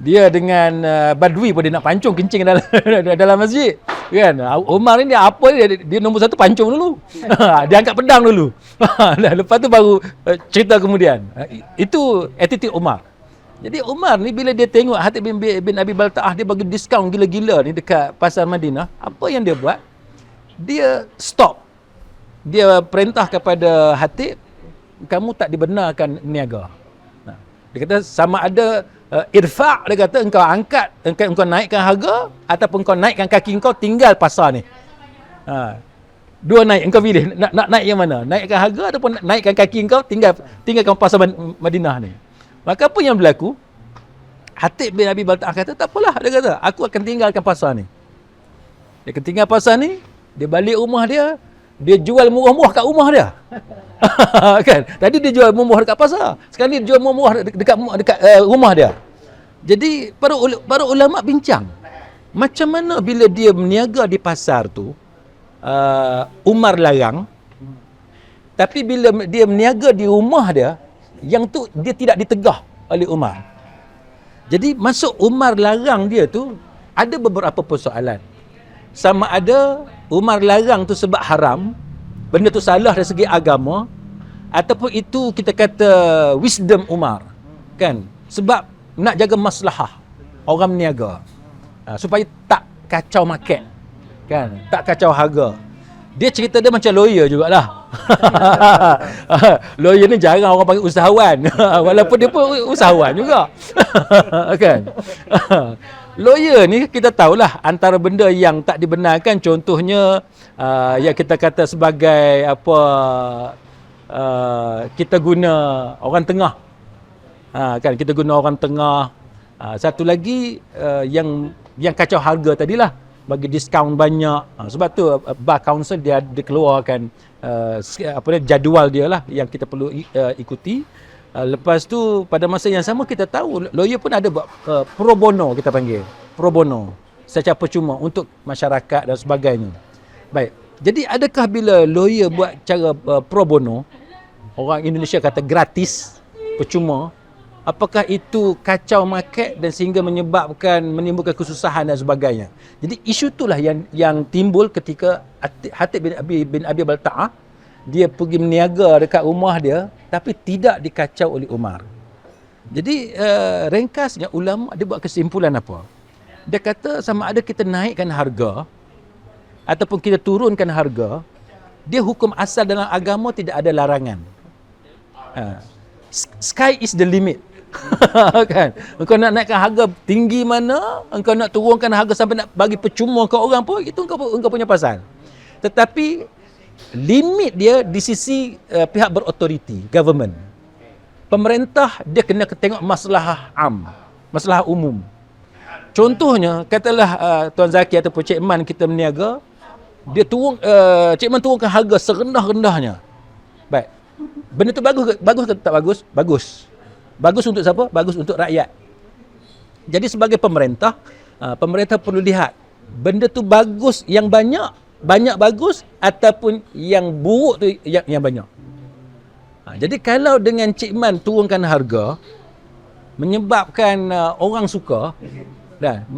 Dia dengan Badui pun dia nak pancung kencing dalam masjid. Kan? Umar ni dia apa dia nombor satu pancung dulu. Dia angkat pedang dulu. Lepas tu baru cerita kemudian. Itu attitude Umar. Jadi Umar ni bila dia tengok Hatib bin Abi Balta'ah dia bagi diskaun gila-gila ni dekat pasar Madinah, apa yang dia buat? Dia stop. Dia perintah kepada Hatib, kamu tak dibenarkan niaga. Dia kata sama ada irfa', dia kata engkau naikkan harga ataupun engkau naikkan kaki engkau tinggal pasar ni. Dua naik, engkau pilih nak naik yang mana? Naikkan harga ataupun naikkan kaki engkau tinggalkan pasar Madinah ni. Maka apa yang berlaku? Hatib bin Abi Balta'ah kata tak apalah, dia kata aku akan tinggalkan pasar ni. Dia akan tinggal pasar ni, dia balik rumah dia jual murah-murah kat rumah dia. Kan? Tadi dia jual murah dekat pasar, sekarang dia jual murah dekat rumah dia. Jadi para ulama bincang macam mana bila dia berniaga di pasar tu Umar larang, tapi bila dia berniaga di rumah dia yang tu dia tidak ditegah oleh Umar. Jadi masuk Umar larang dia tu ada beberapa persoalan. Sama ada Umar larang tu sebab haram, benda tu salah dari segi agama, ataupun itu kita kata wisdom Umar, kan? Sebab nak jaga maslahah orang berniaga, supaya tak kacau market, kan? Tak kacau harga. Dia cerita dia macam lawyer jugalah. Lawyer ni jarang orang panggil usahawan. Walaupun dia pun usahawan juga. Kan? Lawyer ni kita tahulah antara benda yang tak dibenarkan, contohnya yang kita kata sebagai apa, kita guna orang tengah. Kan kita guna orang tengah. Satu lagi yang kacau harga tadilah, bagi diskaun banyak. Sebab tu Bar Council dia keluarkan jadual dia lah yang kita perlu ikuti. Lepas tu pada masa yang sama kita tahu lawyer pun ada buat pro bono, kita panggil pro bono, secara percuma untuk masyarakat dan sebagainya. Baik, jadi adakah bila lawyer buat cara pro bono, orang Indonesia kata gratis, percuma, Apakah itu kacau market dan sehingga menimbulkan kesusahan dan sebagainya. Jadi isu itulah yang timbul ketika Hatib bin Abi Balta'ah dia pergi meniaga dekat rumah dia tapi tidak dikacau oleh Umar. Jadi ringkasnya ulama dia buat kesimpulan apa? Dia kata sama ada kita naikkan harga ataupun kita turunkan harga, dia hukum asal dalam agama tidak ada larangan. Sky is the limit. Kan? Engkau nak naikkan harga tinggi mana, engkau nak turunkan harga sampai nak bagi percuma ke orang pun, itu engkau punya pasal. Tetapi limit dia di sisi pihak berautoriti, government. Pemerintah dia kena tengok masalah masalah umum. Contohnya, katalah Tuan Zaki ataupun Cik Man kita berniaga, dia Cik Man turunkan harga serendah-rendahnya. Baik. Benda tu bagus ke tak bagus? Bagus. Bagus untuk siapa? Bagus untuk rakyat. Jadi sebagai pemerintah, pemerintah perlu lihat benda tu bagus yang banyak bagus ataupun yang buruk tu yang banyak. Jadi kalau dengan Cik Man turunkan harga menyebabkan orang suka dan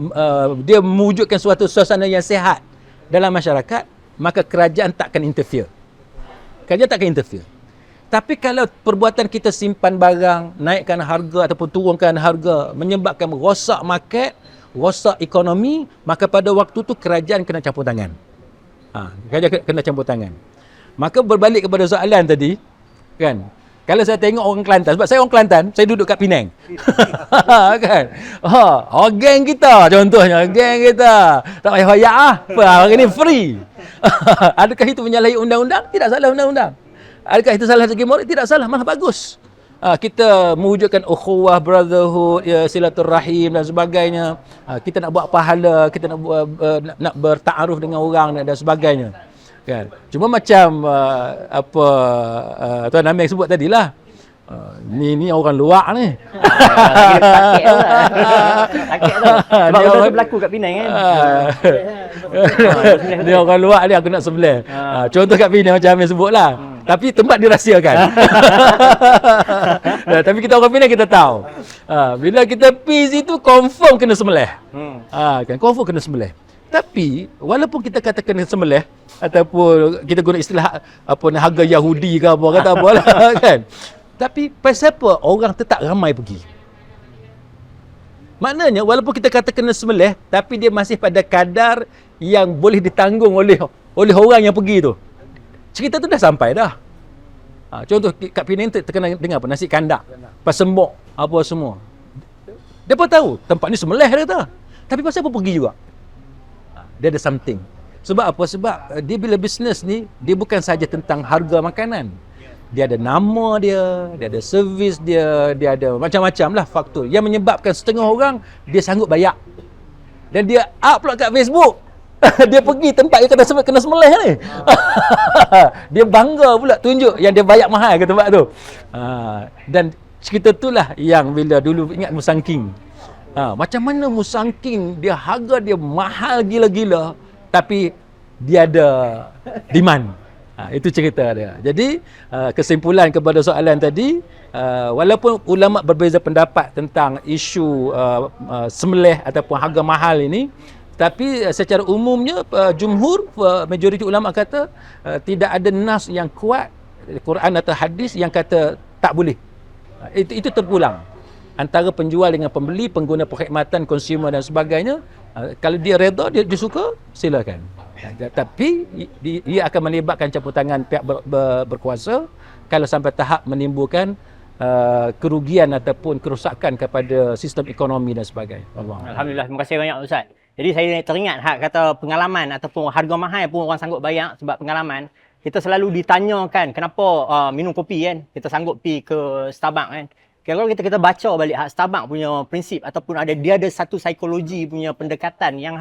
dia mewujudkan suatu suasana yang sihat dalam masyarakat, maka kerajaan takkan interfere. Kerajaan takkan interfere. Tapi kalau perbuatan kita simpan barang, naikkan harga ataupun turunkan harga menyebabkan rosak market, rosak ekonomi, maka pada waktu tu kerajaan kena campur tangan. Kerajaan kena campur tangan. Maka berbalik kepada soalan tadi, kan? Kalau saya tengok orang Kelantan, sebab saya orang Kelantan, saya duduk kat Penang. Kan? Geng kita contohnya, geng kita. Tak payah bayar hari ni free. Adakah itu menyalahi undang-undang? Tidak salah undang-undang. Adakah itu salah segi moral? Tidak salah, malah bagus. Kita mewujudkan ukhuwah, brotherhood, silaturahim dan sebagainya. Kita nak buat pahala, kita nak bertaaruf dengan orang dan sebagainya. Kan? Cuma macam Tuan Amir sebut tadilah. Ni orang luar ni. Sakit tu. Sebab benda tu berlaku kat Penang kan. Ni orang luar ni aku nak sebelah. Contoh kat Penang macam Amir sebut lah. Tapi tempat dirahsiakan. Tapi kita orang Penang kita tahu. Bila kita pergi situ confirm kena sembelih. Kan confirm kena sembelih. Tapi walaupun kita katakan kena sembelih ataupun kita guna istilah harga Yahudi ke apa kata apa lah kan. Tapi pasal apa orang tetap ramai pergi? Maknanya walaupun kita kata kena sembelih, tapi dia masih pada kadar yang boleh ditanggung oleh orang yang pergi tu. Cerita tu dah sampai dah. Contoh kat Penang terkena dengar apa? Nasi kandak, pasembok, apa semua. Dia pun tahu tempat ni sembelih dia kata. Tapi pasal apa pergi juga? Dia ada something. Sebab apa? Sebab dia bila bisnes ni, dia bukan saja tentang harga makanan. Dia ada nama dia ada servis dia ada macam-macam lah faktor yang menyebabkan setengah orang dia sanggup bayar. Dan dia upload kat Facebook. Dia pergi tempat yang kena sembelih ni. Dia bangga pula tunjuk yang dia bayar mahal ke tempat tu. Dan cerita itulah yang bila dulu ingat Musangking. Macam mana Musangking dia harga dia mahal gila-gila tapi dia ada demand. Itu cerita dia. Jadi kesimpulan kepada soalan tadi, walaupun ulama berbeza pendapat tentang isu sembelih ataupun harga mahal ini, tapi secara umumnya jumhur majoriti ulama kata tidak ada nas yang kuat Quran atau hadis yang kata tak boleh. Itu terpulang antara penjual dengan pembeli, pengguna perkhidmatan, konsumer dan sebagainya. Kalau dia redha, dia suka, silakan. Tapi ia akan melibatkan campur tangan pihak berkuasa kalau sampai tahap menimbulkan kerugian ataupun kerosakan kepada sistem ekonomi dan sebagainya. Alhamdulillah, terima kasih banyak Ustaz. Jadi saya teringat kata pengalaman ataupun harga mahal pun orang sanggup bayar sebab pengalaman. Kita selalu ditanyakan kenapa minum kopi kan, kita sanggup pergi ke Starbucks kan. Kalau kita baca balik Starbucks punya prinsip ataupun dia ada satu psikologi punya pendekatan yang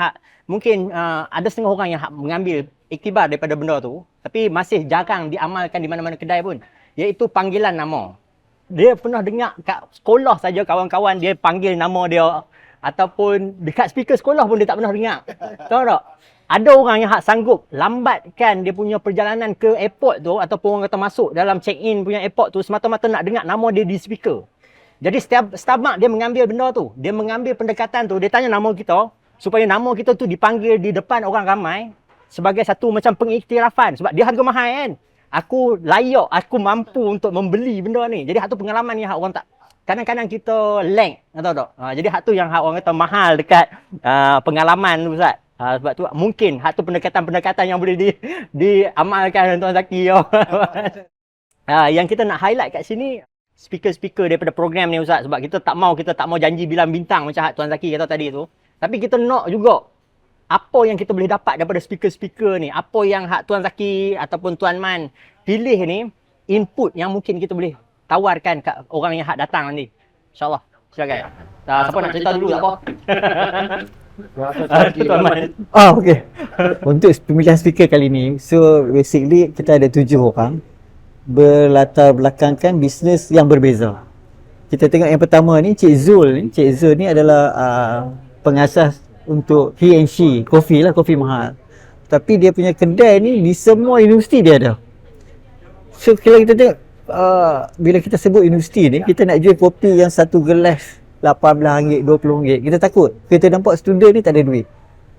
mungkin ada setengah orang yang mengambil iktibar daripada benda tu tapi masih jarang diamalkan di mana-mana kedai pun, iaitu panggilan nama. Dia pernah dengar kat sekolah saja kawan-kawan dia panggil nama dia ataupun dekat speaker sekolah pun dia tak pernah dengar. Tahu tak? Ada orang yang sanggup lambatkan dia punya perjalanan ke airport tu ataupun orang kata masuk dalam check-in punya airport tu semata-mata nak dengar nama dia di speaker. Jadi setiap Starbucks dia mengambil benda tu. Dia mengambil pendekatan tu. Dia tanya nama kita. Supaya nama kita tu dipanggil di depan orang ramai. Sebagai satu macam pengiktirafan. Sebab dia harga mahal kan. Aku layak, aku mampu untuk membeli benda ni. Jadi hak tu pengalaman ni hak orang tak. Kadang-kadang kita lag. Tahu tak? Jadi hak tu yang hak orang kata mahal dekat pengalaman tu Ustaz. Sebab tu mungkin hak tu pendekatan-pendekatan yang boleh diamalkan Tuan Zaki. Yang kita nak highlight kat sini, speaker-speaker daripada program ni Ustaz, sebab kita tak mau janji bilang bintang macam hak Tuan Zaki kata tadi tu. Tapi kita nak juga apa yang kita boleh dapat daripada speaker-speaker ni, apa yang hak Tuan Zaki ataupun Tuan Man pilih ni, input yang mungkin kita boleh tawarkan kat orang yang hak datang nanti. InsyaAllah. Silakan. Siapa nak cerita dulu tak apa? Tuan Man. Okey. Untuk pemilihan speaker kali ni, so basically kita ada 7 orang berlatar belakangkan bisnes yang berbeza. Kita tengok yang pertama ni, Cik Zul ni. Cik Zul ni adalah pengasas untuk he and she, kopi mahal. Tapi dia punya kedai ni di semua universiti dia ada. So kalau kita tengok, bila kita sebut universiti ni, kita nak jual kopi yang satu gelas RM18, RM20, kita takut. Kita nampak student ni tak ada duit.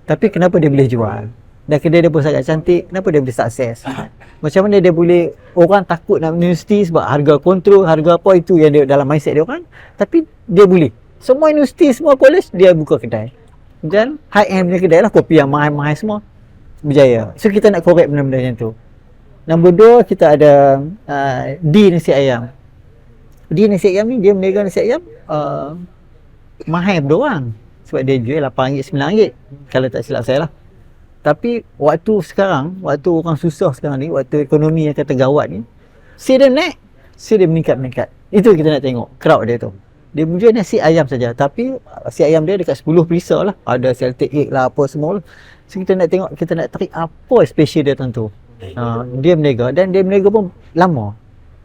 Tapi kenapa dia boleh jual? Dan kedai dia pun sangat cantik, kenapa dia boleh sukses? Macam mana dia boleh, orang takut nak universiti sebab harga kontrol, harga apa, itu yang dia dalam mindset dia orang. Tapi dia boleh. Semua universiti, semua college, dia buka kedai. Dan high end punya kedai lah, kopi yang mahal-mahal semua berjaya. So kita nak correct benda-benda macam tu. Nombor 2, kita ada D nasi ayam. D nasi ayam ni, dia meniaga nasi ayam mahal berdoang. Sebab dia jual RM8, RM9, kalau tak silap saya lah. Tapi waktu sekarang, waktu orang susah sekarang ni, waktu ekonomi yang kata gawat ni, dia naik, dia meningkat. Itu kita nak tengok, crowd dia tu. Dia menjual nasi ayam saja, tapi nasi ayam dia dekat 10 perisa lah. Ada Celtic egg lah, apa semua. So kita nak tengok, kita nak tarik apa special dia tentu. Dia berniaga, dan dia berniaga pun lama.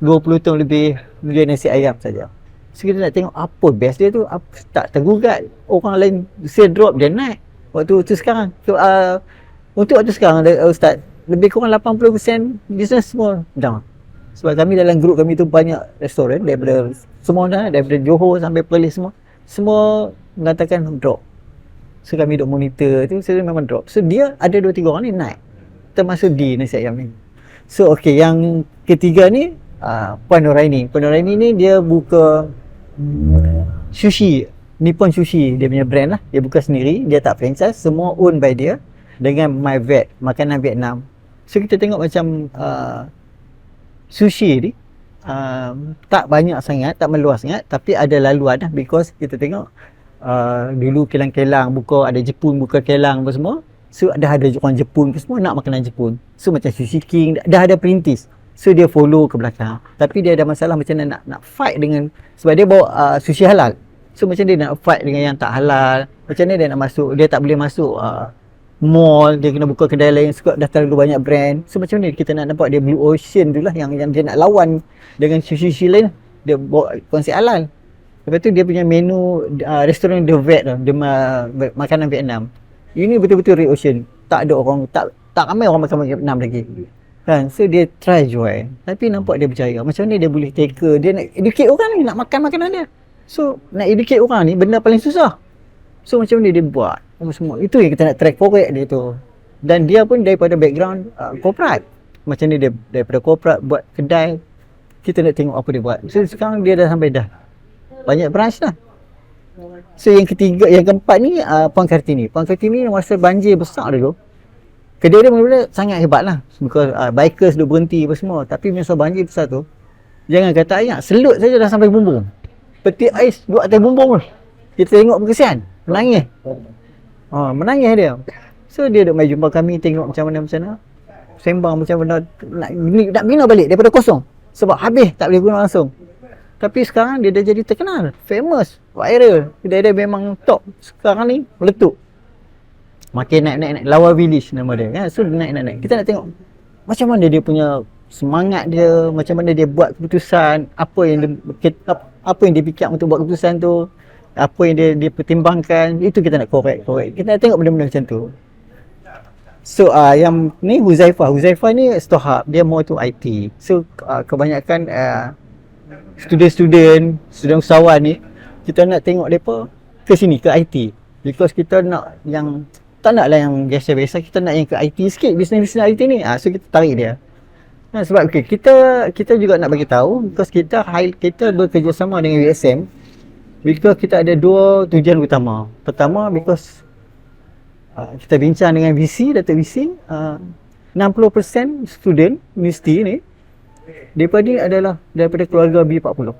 20 tahun lebih menjual nasi ayam saja. So kita nak tengok apa best dia tu, tak tergugat. Orang lain sale drop, dia naik. Waktu sekarang. So, untuk waktu sekarang, Ustaz, lebih kurang 80% bisnes semua down. Sebab kami dalam grup kami tu banyak restoran daripada semua dah, daripada Johor sampai Perlis semua mengatakan drop. So kami duk monitor tu, so memang drop. So dia ada 2-3 orang ni naik, termasuk di nasi ayam ni. So okey, yang ketiga ni Puan Nuraini. Puan Nuraini ni dia buka sushi, Nippon Sushi, dia punya brand lah. Dia buka sendiri, dia tak franchise, semua own by dia dengan MyVet, makanan Vietnam. So kita tengok macam sushi ni tak banyak sangat, tak meluas sangat, tapi ada laluan lah, because kita tengok dulu Kelang-Kelang buka, ada Jepun buka Kelang apa semua. So ada orang Jepun ke semua nak makanan Jepun. So macam Sushi King dah ada perintis. So dia follow ke belakang. Tapi dia ada masalah macam mana nak fight dengan, sebab dia bawa sushi halal. So macam dia nak fight dengan yang tak halal. Macam mana dia nak masuk, dia tak boleh masuk mall, dia kena buka kedai lain sebab dah terlalu banyak brand. So macam ni kita nak nampak dia Blue Ocean tu lah yang dia nak lawan dengan sushi lain. Dia bawa konsep halal. Lepas tu dia punya menu restoran The Vet tu, dia makanan Vietnam. Ini betul-betul Red Ocean. Tak ada orang, tak ramai orang makan Vietnam lagi. Kan? So dia try jual. Tapi nampak dia berjaya. Macam ni dia boleh tackle, dia nak educate orang ni nak makan makanan dia. So nak educate orang ni benda paling susah. So macam ni dia buat semua. Itu yang kita nak track forward dia tu. Dan dia pun daripada background corporate. Macam ni dia daripada corporate buat kedai. Kita nak tengok apa dia buat. So sekarang dia dah sampai dah banyak branch lah. So yang ketiga, yang keempat ni Puan Kartini. Puan Kartini masa banjir besar dulu, kedai dia mula-mula sangat hebat lah. Because bikers duk berhenti apa semua. Tapi masa banjir besar tu, jangan kata ayak, selut saja dah sampai bumbung. Peti ais duduk atas bumbung. Kita tengok pun kesian, menangis. Menangis dia. So dia duk mai jumpa kami, tengok macam mana. Sembang macam mana nak bina balik daripada kosong. Sebab habis tak boleh guna langsung. Tapi sekarang dia dah jadi terkenal, famous, viral. Dia memang top. Sekarang ni meletup. Makin naik. Lawa Village nama dia kan. So dia naik. Kita nak tengok macam mana dia punya semangat dia, macam mana dia buat keputusan, apa yang dia fikir untuk buat keputusan tu, apa yang dia pertimbangkan. Itu kita nak correct. Kita nak tengok benda-benda macam tu. So yang ni Huzaifah ni store hub, dia more to IT. So kebanyakan student usahawan ni, kita nak tengok mereka ke sini, ke IT. Because kita nak yang, tak nak lah yang biasa-biasa, kita nak yang ke IT sikit, bisnes IT ni. So kita tarik dia. Sebab kita juga nak bagi tahu, because kita bekerjasama dengan USM, because kita ada dua tujuan utama. Pertama, because kita bincang dengan VC, Datuk VC, 60% student universiti ni daripada keluarga B40.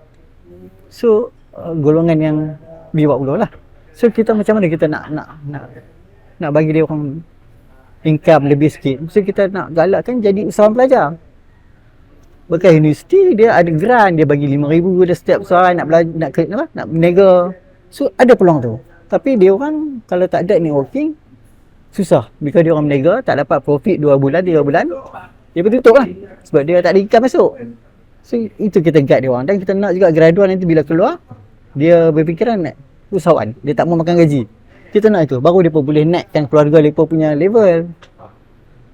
So golongan yang B40 lah. So kita macam mana kita nak bagi dia orang income lebih sikit. So kita nak galakkan jadi usahawan pelajar. Bekas universiti dia ada grant, dia bagi 5,000 dia setiap usahawan nak belajar, nak berniaga. So ada peluang tu. Tapi dia orang kalau tak ada networking susah. Bila dia orang berniaga tak dapat profit 2 bulan, 3 bulan, dia pun tutup lah. Sebab dia tak ada income masuk. So itu kita guide dia orang. Dan kita nak juga graduan nanti bila keluar, dia berfikiran nak usahawan, dia tak mau makan gaji. Kita nak itu, baru dia pun boleh naikkan keluarga dia punya level.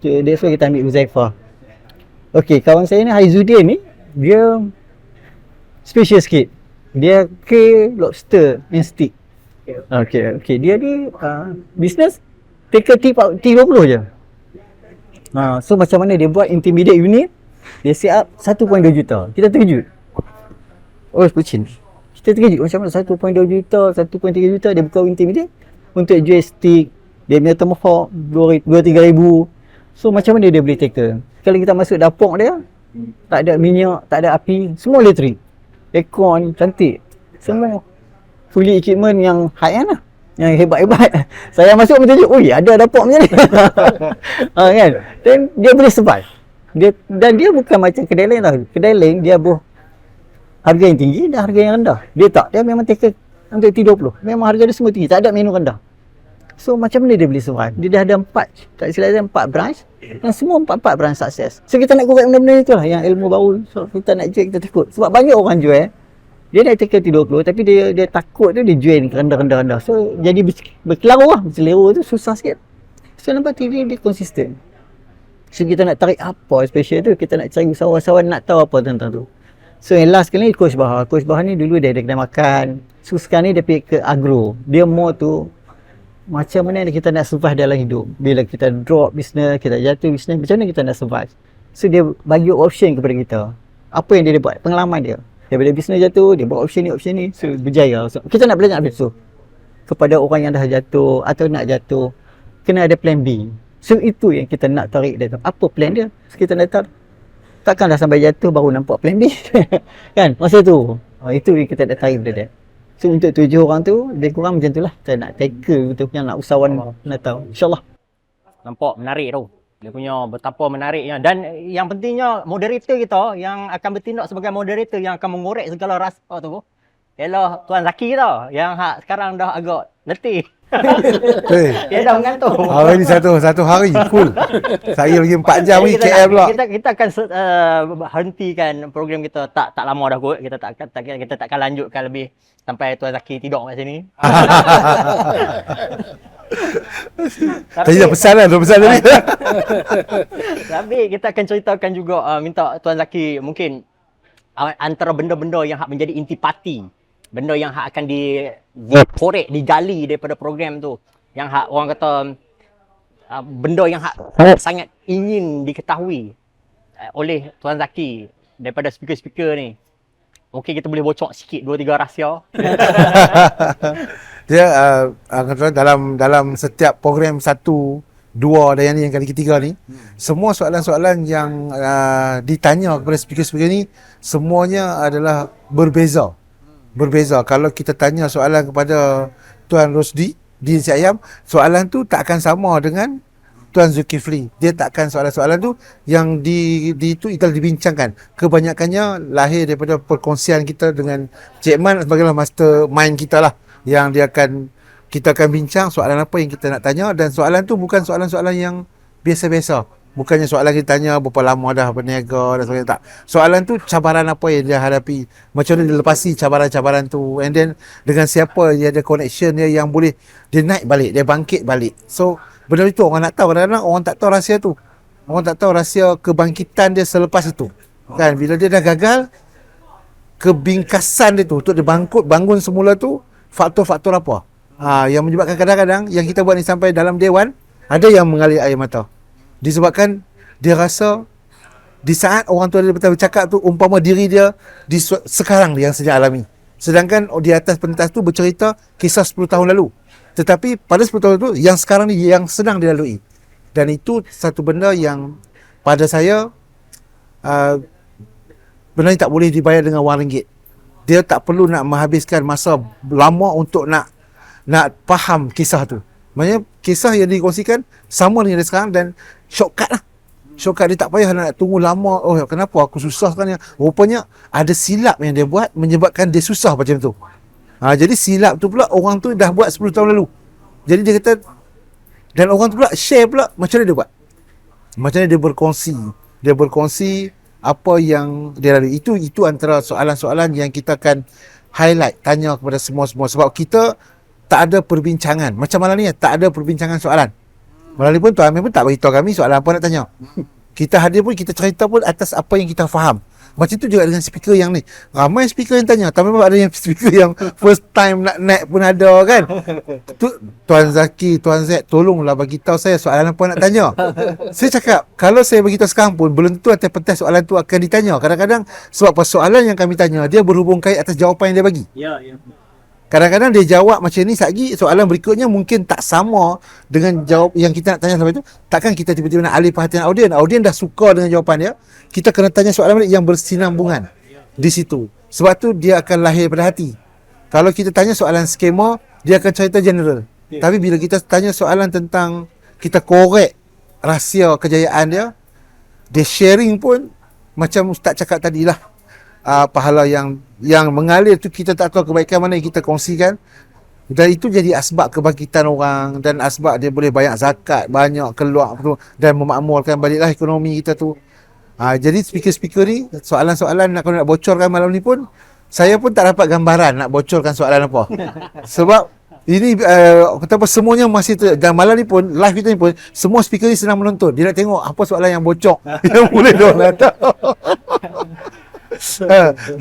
That's why kita ambil Huzaifah. Okey, kawan saya ni Haizuddin ni, dia special sikit. Dia lobster and stick. Okey, dia ni business take T20 je. So macam mana dia buat intermediate unit, dia set up 1.2 juta. Kita terkejut. Oh, pucin. Kita terkejut macam mana 1.2 juta, 1.3 juta dia buka intermediate untuk jual stick, dia punya tomahawk 2-3 ribu. So macam mana dia boleh tackle? Kalau kita masuk dapur dia, tak ada minyak, tak ada api, semua elektrik. Aircon cantik. Semua fully equipment yang high end lah, yang hebat-hebat. Saya masuk menunjuk, oi ada dapur macam ni. Kan? Dan dia boleh survive. Dan dia bukan macam kedai lain tau. Kedai lain dia harga yang tinggi dan harga yang rendah. Dia tak, dia memang take untuk T20. Memang harga dia semua tinggi, tak ada menu rendah. So macam mana dia boleh survive? Dia dah ada 4, tak silap saya 4 branch, dan semua 4 branch sukses. So kita nak korek benda-benda itulah yang ilmu baru. So kita nak jual, kita takut. Sebab banyak orang jual, dia nak take T20 tapi dia takut tu dia jual rendah-rendah. So jadi berkelaru lah. Berkelaru tu susah sikit. So nampak TV dia konsisten. So kita nak tarik apa special tu, kita nak cari usahawan-usahawan nak tahu apa tentang tu. So yang last kali Coach Bahar. Coach Bahar ni dulu dia ada kedai makan. So sekarang ni dia pergi ke agro. Dia more tu macam mana kita nak survive dalam hidup. Bila kita drop bisnes, kita jatuh bisnes, macam mana kita nak survive. So dia bagi option kepada kita. Apa yang dia buat, pengalaman dia. Daripada bisnes jatuh, dia buat option ni. So berjaya. So, kita nak belajar habis tu. Kepada orang yang dah jatuh atau nak jatuh, kena ada plan B. So itu yang kita nak tarik dia tu. Apa plan dia? So, kita nak tahu. Takkanlah sampai jatuh baru nampak plan B. Kan? Masa tu. Itu yang kita nak tarik dia. So untuk 7 orang tu, lebih kurang macam tu lah. Kita nak tackle betul yang nak usahawan nak tahu. InsyaAllah. Nampak menarik tu. Dia punya betapa menariknya. Dan yang pentingnya moderator kita yang akan bertindak sebagai moderator yang akan mengorek segala rasa tu ialah Tuan Zaki tau. Yang sekarang dah agak letih. Dia dah mengantuk. Hari ni satu hari cool. Saya lagi 4 jam ni KL pula. Kita akan hentikan program kita tak lama dah kot. Kita takkan lanjutkan lebih sampai Tuan Zaki tidur kat sini. Tadi dah pesan tadi. Tapi kita akan ceritakan juga minta Tuan Zaki mungkin antara benda-benda yang menjadi intipati, benda yang akan dikorek, digali daripada program tu, yang orang kata benda yang sangat ingin diketahui oleh Tuan Zaki daripada speaker-speaker ni. Mungkin kita boleh bocok sikit 2-3 rahsia. Dia dalam setiap program 1, 2 dan yang kali ketiga ni, semua soalan-soalan yang ditanya kepada speaker-speaker ni semuanya adalah berbeza. Kalau kita tanya soalan kepada Tuan Rosdi di Nasi Ayam, soalan tu tak akan sama dengan Tuan Zulkifli. Dia takkan soalan-soalan tu yang itu telah dibincangkan. Kebanyakannya lahir daripada perkongsian kita dengan Cik Man sebagai mastermind kita lah, yang kita akan bincang soalan apa yang kita nak tanya, dan soalan tu bukan soalan-soalan yang biasa-biasa. Bukannya soalan kita tanya berapa lama dah berniaga dan sebagainya, tak. Soalan tu cabaran apa yang dia hadapi, macam mana dia lepasi cabaran-cabaran tu, and then dengan siapa dia ada connection dia yang boleh dia naik balik, dia bangkit balik. So benda itu orang nak tahu. Kadang-kadang orang tak tahu rahsia tu. Orang tak tahu rahsia kebangkitan dia selepas itu. Kan, bila dia dah gagal, kebingkasan dia tu untuk dia bangun semula tu faktor-faktor apa yang menyebabkan kadang-kadang yang kita buat ni sampai dalam dewan ada yang mengalir air mata disebabkan dia rasa di saat orang tu ada bercakap tu umpama diri dia sekarang yang sedang alami, sedangkan di atas pentas tu bercerita kisah 10 tahun lalu, tetapi pada 10 tahun tu yang sekarang ni yang sedang dilalui. Dan itu satu benda yang pada saya benda ni tak boleh dibayar dengan wang ringgit. Dia tak perlu nak menghabiskan masa lama untuk nak faham kisah tu. Maksudnya kisah yang dikongsikan sama dengan dia sekarang dan shortcut lah. Shortcut dia tak payah nak tunggu lama. Oh kenapa aku susah sekarang? Rupanya ada silap yang dia buat menyebabkan dia susah macam tu. Jadi silap tu pula orang tu dah buat 10 tahun lalu. Jadi dia kata, dan orang tu pula share pula macam mana dia buat. Macam mana dia berkongsi. Dia berkongsi apa yang dia lalui. Itu antara soalan-soalan yang kita akan highlight, tanya kepada semua-semua. Sebab kita tak ada perbincangan. Macam malam ni tak ada perbincangan soalan. Malam ni pun Tuan Amir pun tak beritahu kami soalan apa nak tanya. Kita hadir pun, kita cerita pun atas apa yang kita faham. Macam tu juga dengan speaker yang ni. Ramai speaker yang tanya. Tapi memang ada yang speaker yang first time nak naik pun ada kan. Tuan Zaki, Tuan Z, tolonglah bagi tahu saya soalan apa nak tanya. Saya cakap, kalau saya bagi tahu sekarang pun, belum tentu atas pentas soalan tu akan ditanya. Kadang-kadang sebab persoalan yang kami tanya, dia berhubung kait atas jawapan yang dia bagi. Ya. Kadang-kadang dia jawab macam ni, lagi soalan berikutnya mungkin tak sama dengan jawab yang kita nak tanya sampai tu. Takkan kita tiba-tiba nak alih perhatian audien. Audien dah suka dengan jawapan dia. Kita kena tanya soalan balik yang bersinambungan di situ. Sebab tu dia akan lahir pada hati. Kalau kita tanya soalan skema, dia akan cerita general. Tapi bila kita tanya soalan tentang, kita korek rahsia kejayaan dia, dia sharing pun macam Ustaz cakap tadilah. Pahala yang mengalir tu kita tak tahu kebaikan mana yang kita kongsikan, dan itu jadi asbab kebangkitan orang dan asbab dia boleh banyak zakat, banyak keluar tu, dan memakmurkan baliklah ekonomi kita tu. Jadi speaker-speaker ni soalan-soalan kalau nak bocorkan malam ni pun saya pun tak dapat gambaran nak bocorkan soalan apa. Sebab ini kata apa, semuanya masih dan malam ni pun live kita ni pun semua speaker ni senang menonton. Dia nak tengok apa soalan yang bocor yang boleh dia orang tahu.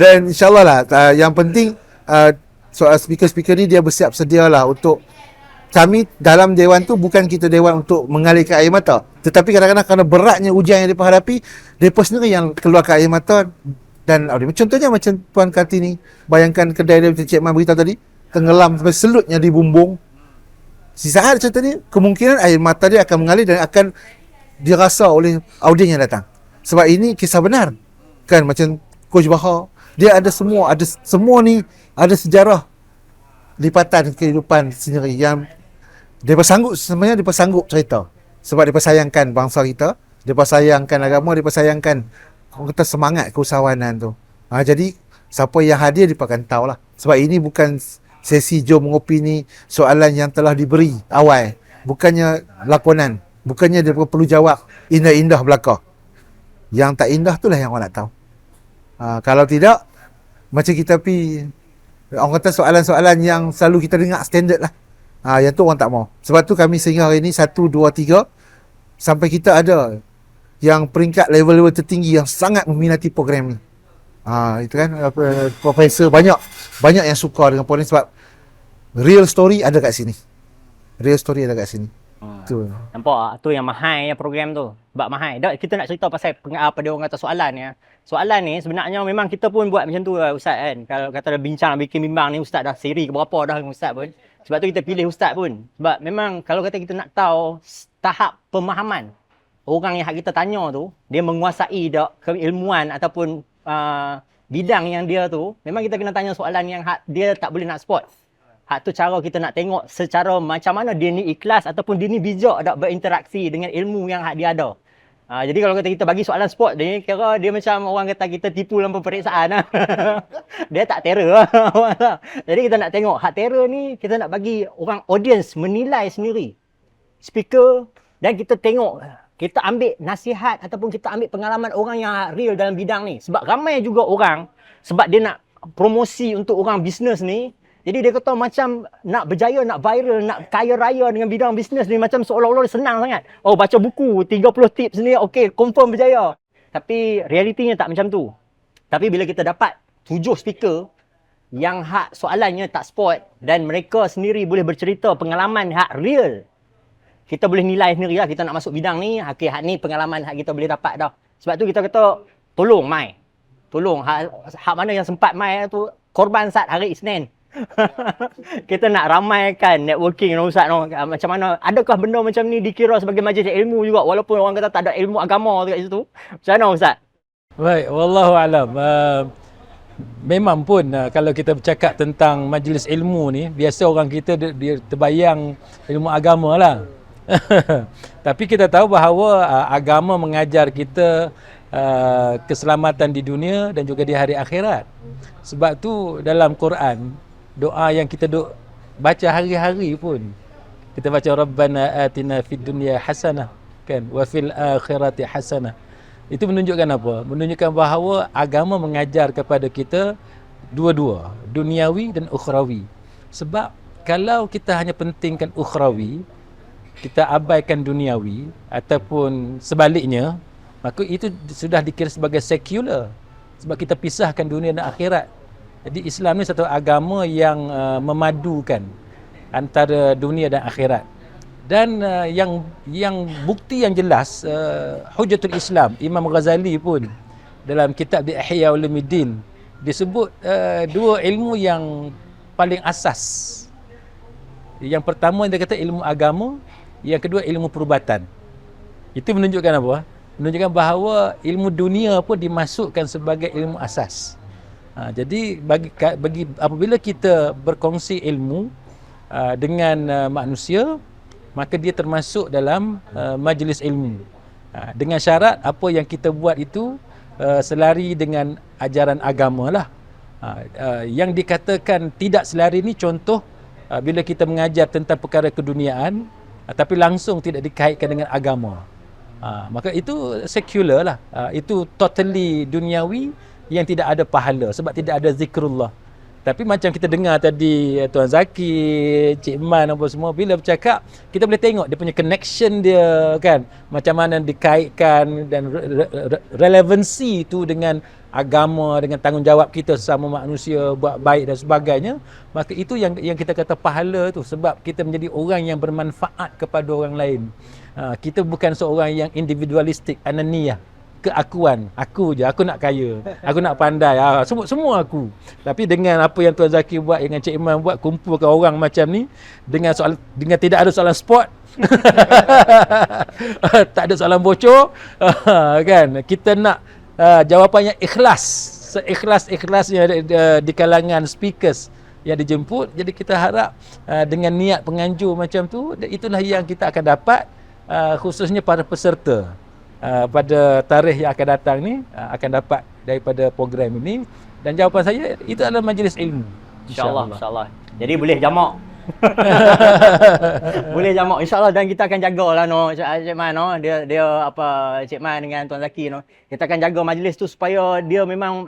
Dan insyaAllah lah yang penting soal speaker-speaker ni dia bersiap sedia lah untuk kami dalam dewan tu. Bukan kita dewan untuk mengalirkan air mata, tetapi kadang-kadang kerana beratnya ujian yang mereka hadapi, mereka sendiri yang keluarkan air mata. Dan contohnya macam Puan Kartini, bayangkan kedai dia macam Cik Man beritahu tadi, tenggelam sampai selutnya di bumbung. Si saat macam tadi, kemungkinan air mata dia akan mengalir dan akan dirasa oleh audien yang datang. Sebab ini kisah benar kan, macam Coach Bahar, dia ada semua ni ada sejarah lipatan kehidupan sendiri yang dia sebenarnya dia sanggup cerita. Sebab dia sayangkan bangsa kita, dia sayangkan agama, dia sayangkan orang kata semangat keusahawanan tu. Jadi siapa yang hadir dia akan tahulah. Sebab ini bukan sesi jom mengopini soalan yang telah diberi awal. Bukannya lakonan, bukannya dia perlu jawab indah-indah belaka. Yang tak indah itulah yang orang nak tahu. Kalau tidak, macam kita pergi, orang kata soalan-soalan yang selalu kita dengar standard lah. Yang tu orang tak mau. Sebab tu kami sehingga hari ni 1, 2, 3 sampai kita ada yang peringkat level-level tertinggi yang sangat meminati program ni. Itu kan profesor banyak yang suka dengan program ni sebab real story ada kat sini. Real story ada kat sini. Tu. Nampak tu yang mahal ya program tu. Sebab mahal. Kita nak cerita pasal apa dia orang kata soalan ya. Soalan ni sebenarnya memang kita pun buat macam tu lah Ustaz kan. Kalau kata dah bincang bikin bimbang ni, Ustaz dah seri ke berapa dah dengan Ustaz pun. Sebab tu kita pilih Ustaz pun. Sebab memang kalau kata kita nak tahu tahap pemahaman orang yang kita tanya tu, dia menguasai dak keilmuan ataupun bidang yang dia tu, memang kita kena tanya soalan yang dia tak boleh nak spot. Hak tu cara kita nak tengok secara macam mana dia ni ikhlas ataupun dia ni bijak dak berinteraksi dengan ilmu yang dia ada. Jadi kalau kita bagi soalan spot ni, kira dia macam orang kata kita tipu dalam peperiksaan. Dia tak terror. Jadi kita nak tengok hak terror ni, kita nak bagi orang audience menilai sendiri speaker, dan kita tengok, kita ambil nasihat ataupun kita ambil pengalaman orang yang real dalam bidang ni. Sebab ramai juga orang, sebab dia nak promosi untuk orang bisnes ni, jadi dia kata macam nak berjaya, nak viral, nak kaya raya dengan bidang bisnes ni macam seolah-olah senang sangat. Oh, baca buku 30 tips ni, okey, confirm berjaya. Tapi realitinya tak macam tu. Tapi bila kita dapat 7 speaker yang hak soalannya tak spot dan mereka sendiri boleh bercerita pengalaman hak real. Kita boleh nilai sendiri lah, kita nak masuk bidang ni, hak ni pengalaman hak kita boleh dapat dah. Sebab tu kita kata, tolong Mai. Tolong, hak mana yang sempat Mai tu, korban saat hari Isnin. Kita nak ramaikan networking dengan Ustaz no. Macam mana, adakah benda macam ni dikira sebagai majlis ilmu juga walaupun orang kata tak ada ilmu agama dekat situ? Macam mana Ustaz? Baik, wallahu alam. Memang pun kalau kita bercakap tentang majlis ilmu ni, biasa orang kita dia terbayang ilmu agama lah. Tapi kita tahu bahawa agama mengajar kita keselamatan di dunia dan juga di hari akhirat. Sebab tu dalam Quran, doa yang kita baca hari-hari pun, kita baca Rabbana atina fid dunya hasanah kan wa fil akhirati hasanah. Itu menunjukkan apa? Menunjukkan bahawa agama mengajar kepada kita dua-dua, duniawi dan ukhrawi. Sebab kalau kita hanya pentingkan ukhrawi, kita abaikan duniawi ataupun sebaliknya, maka itu sudah dikira sebagai sekular. Sebab kita pisahkan dunia dan akhirat. Jadi Islam ni satu agama yang memadukan antara dunia dan akhirat. Dan yang bukti yang jelas, Hujjatul Islam Imam Ghazali pun dalam kitab di Ihya Ulumuddin disebut dua ilmu yang paling asas. Yang pertama dia kata ilmu agama, yang kedua ilmu perubatan. Itu menunjukkan apa? Menunjukkan bahawa ilmu dunia pun dimasukkan sebagai ilmu asas. Jadi bagi apabila kita berkongsi ilmu dengan manusia, maka dia termasuk dalam majlis ilmu. Dengan syarat apa yang kita buat itu selari dengan ajaran agama lah. Yang dikatakan tidak selari ni contoh bila kita mengajar tentang perkara keduniaan tapi langsung tidak dikaitkan dengan agama. Maka itu sekular lah. Itu totally duniawi yang tidak ada pahala sebab tidak ada zikrullah. Tapi macam kita dengar tadi Tuan Zaki, Cik Man apa semua, bila bercakap kita boleh tengok dia punya connection dia kan, macam mana dikaitkan dan relevansi tu dengan agama, dengan tanggungjawab kita sesama manusia buat baik dan sebagainya. Maka itu yang kita kata pahala tu, sebab kita menjadi orang yang bermanfaat kepada orang lain. Kita bukan seorang yang individualistik, ananiyah, keakuan, aku je, aku nak kaya, aku nak pandai, semua aku. Tapi dengan apa yang Tuan Zaki buat, dengan Cik Iman buat, kumpulkan orang macam ni dengan tidak ada soalan sport tak ada soalan bocor kan, kita nak jawapannya ikhlas, seikhlas-ikhlasnya di kalangan speakers yang dijemput. Jadi kita harap dengan niat penganjur macam tu, itulah yang kita akan dapat, khususnya para peserta pada tarikh yang akan datang ni akan dapat daripada program ini. Dan jawapan saya, itu adalah majlis ilmu, InsyaAllah. Jadi boleh jamak. Boleh jamak insyaAllah, dan kita akan jagalah no, Cik Man no, dia Cik Man dengan Tuan Zaki no, kita akan jaga majlis tu supaya dia memang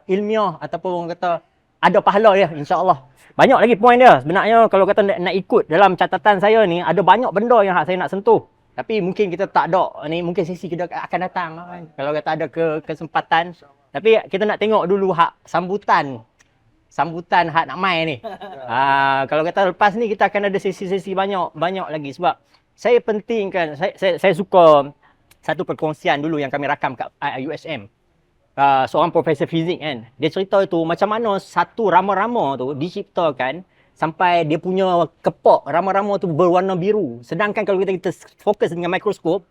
ilmiah ataupun orang kata ada pahala dia, insyaAllah. Banyak lagi poin dia sebenarnya. Kalau kata nak ikut dalam catatan saya ni, ada banyak benda yang saya nak sentuh. Tapi mungkin kita tak ada ni, mungkin sesi kita akan datang kan, kalau kata ada kesempatan. Tapi kita nak tengok dulu hak sambutan hak nak main ni. Kalau kata lepas ni kita akan ada sesi-sesi banyak lagi, sebab saya pentingkan, saya suka satu perkongsian dulu yang kami rakam kat USM. Seorang profesor fizik kan, dia cerita tu macam mana satu rama-rama tu diciptakan sampai dia punya kepok rama-rama tu berwarna biru. Sedangkan kalau kita fokus dengan mikroskop,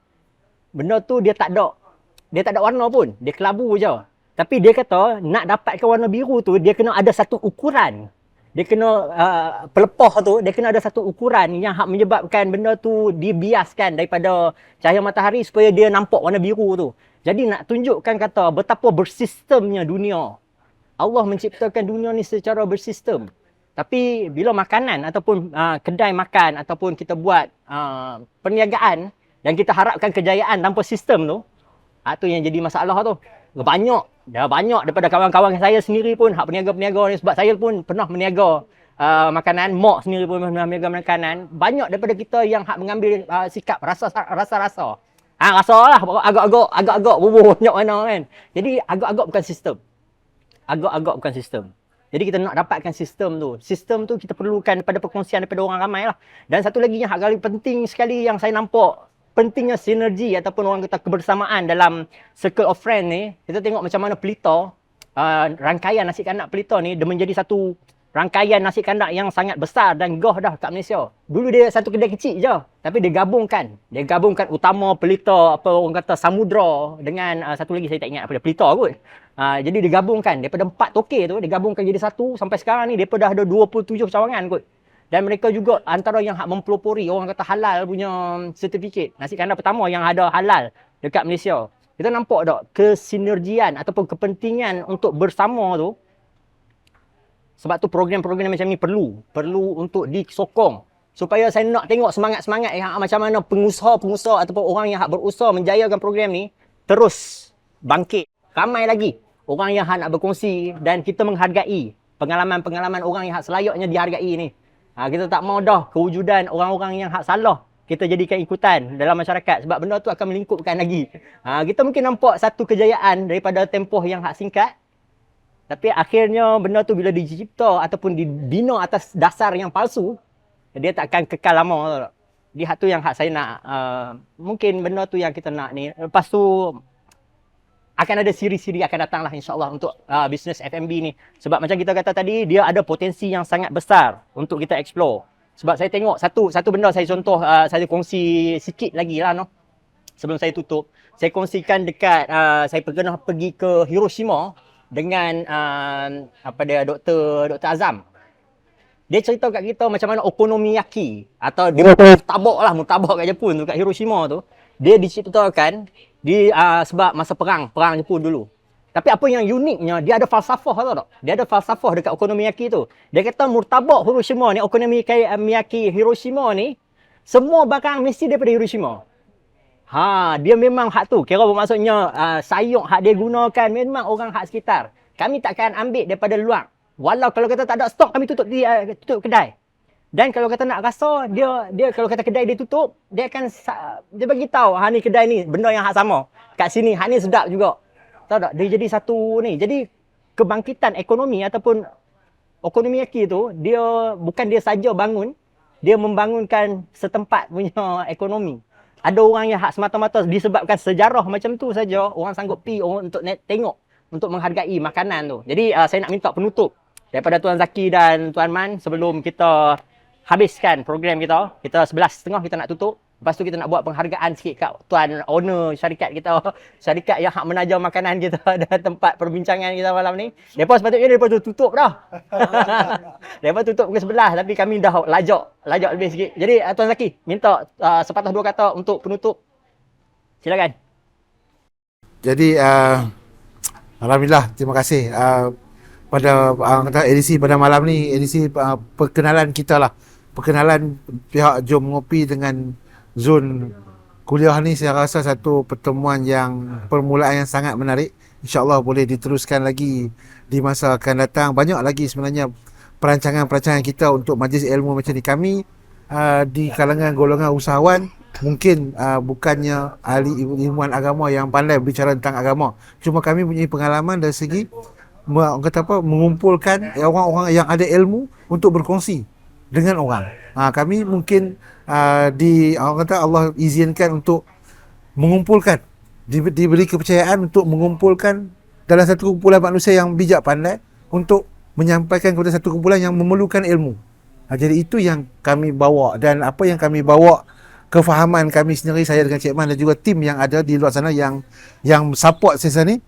benda tu dia tak ada warna pun, dia kelabu je. Tapi dia kata nak dapatkan warna biru tu, dia kena ada satu ukuran. Dia kena pelepah tu, dia kena ada satu ukuran yang menyebabkan benda tu dibiaskan daripada cahaya matahari supaya dia nampak warna biru tu. Jadi nak tunjukkan kata betapa bersistemnya dunia. Allah menciptakan dunia ni secara bersistem. Tapi bila makanan ataupun kedai makan ataupun kita buat perniagaan dan kita harapkan kejayaan tanpa sistem tu, tu yang jadi masalah tu. Banyak daripada kawan-kawan saya sendiri pun, hak peniaga-peniaga ni, sebab saya pun pernah meniaga makanan, mak sendiri pun pernah meniaga makanan. Banyak daripada kita yang hak mengambil sikap rasa-rasa. Rasa lah, agak-agak bubuh banyak mana kan. Jadi agak-agak bukan sistem. agak-agak bukan sistem. Jadi kita nak dapatkan sistem tu. Sistem tu kita perlukan daripada perkongsian daripada orang ramai lah. Dan satu lagi yang paling penting sekali yang saya nampak, pentingnya sinergi ataupun orang kata kebersamaan dalam circle of friend ni. Kita tengok macam mana Pelita, rangkaian nasi kandak Pelita ni, dia menjadi satu rangkaian nasi kandak yang sangat besar dan goh dah kat Malaysia. Dulu dia satu kedai kecil je, tapi dia gabungkan. Dia gabungkan utama Pelita, apa orang kata Samudra dengan satu lagi saya tak ingat apa dia, Pelita kot. Jadi digabungkan daripada 4 tokek tu, digabungkan jadi satu. Sampai sekarang ni depa dah ada 27 cawangan kot. Dan mereka juga antara yang hak mempelopori orang kata halal punya sertifikat. Nasi kandak pertama yang ada halal dekat Malaysia. Kita nampak tak kesinergian ataupun kepentingan untuk bersama tu. Sebab tu program-program macam ni perlu untuk disokong. Supaya saya nak tengok semangat-semangat yang macam mana pengusaha-pengusaha ataupun orang yang hak berusaha menjayakan program ni terus bangkit. Ramai lagi orang yang nak berkongsi dan kita menghargai pengalaman-pengalaman orang yang selayaknya dihargai ni. Kita tak mau dah kewujudan orang-orang yang salah kita jadikan ikutan dalam masyarakat sebab benda tu akan melingkupkan lagi. Kita mungkin nampak satu kejayaan daripada tempoh yang singkat, tapi akhirnya benda tu bila dicipta ataupun dibina atas dasar yang palsu, dia tak akan kekal lama. Di hak tu yang saya nak, mungkin benda tu yang kita nak ni. Lepas tu akan ada siri-siri akan datang lah insyaAllah untuk bisnes F&B ni. Sebab macam kita kata tadi, dia ada potensi yang sangat besar untuk kita explore. Sebab saya tengok satu benda saya contoh, saya kongsi sikit lagi lah sebelum saya tutup. Saya kongsikan dekat, saya pernah pergi ke Hiroshima dengan Dr. Azam. Dia cerita kat kita macam mana okonomiyaki atau dia murtabak kat Jepun tu, kat Hiroshima tu. Dia diciptakan sebab masa perang Jepun dulu. Tapi apa yang uniknya, dia ada falsafah tau tak? Dia ada falsafah dekat okonomiyaki tu. Dia kata murtabak Hiroshima ni, okonomiyaki Hiroshima ni, semua barang mesti daripada Hiroshima. Dia memang hak tu. Kira bermaksudnya sayur hak dia gunakan memang orang hak sekitar. Kami takkan ambil daripada luar. Walau kalau kata tak ada stok, kami tutup kedai. Dan kalau kata nak rasa, dia kalau kata kedai dia tutup, dia akan dia bagi tahu ni kedai ni benda yang hak sama. Kat sini hak ni sedap juga. Tahu tak? Dia jadi satu ni. Jadi kebangkitan ekonomi ataupun okonomiyaki tu, bukan dia saja bangun, dia membangunkan setempat punya ekonomi. Ada orang yang hak semata-mata disebabkan sejarah macam tu saja, orang sanggup pi untuk tengok, untuk menghargai makanan tu. Jadi saya nak minta penutup daripada Tuan Zaki dan Tuan Man sebelum kita habiskan program kita. Kita 11.30 kita nak tutup. Lepas tu kita nak buat penghargaan sikit kat Tuan owner syarikat kita. Syarikat yang hak menaja makanan kita dan tempat perbincangan kita malam ni. Mereka sepatutnya mereka tu tutup dah. Mereka tutup pukul 11 tapi kami dah lajak lebih sikit. Jadi Tuan Zaki minta sepatah dua kata untuk penutup. Silakan. Jadi alhamdulillah, terima kasih pada edisi pada malam ni, edisi perkenalan kita lah. Perkenalan pihak Jom Ngopi dengan Zon Kuliah ni, saya rasa satu pertemuan yang permulaan yang sangat menarik. InsyaAllah boleh diteruskan lagi di masa akan datang. Banyak lagi sebenarnya perancangan-perancangan kita untuk majlis ilmu macam ni. Kami di kalangan golongan usahawan mungkin bukannya ahli ilmuwan agama yang pandai berbicara tentang agama. Cuma kami punya pengalaman dari segi mengumpulkan orang-orang yang ada ilmu untuk berkongsi dengan orang. Kami mungkin Allah izinkan untuk mengumpulkan, diberi kepercayaan untuk mengumpulkan dalam satu kumpulan manusia yang bijak pandai untuk menyampaikan kepada satu kumpulan yang memerlukan ilmu. Jadi itu yang kami bawa, dan apa yang kami bawa, kefahaman kami sendiri, saya dengan Cik Man dan juga tim yang ada di luar sana yang support sesi ni.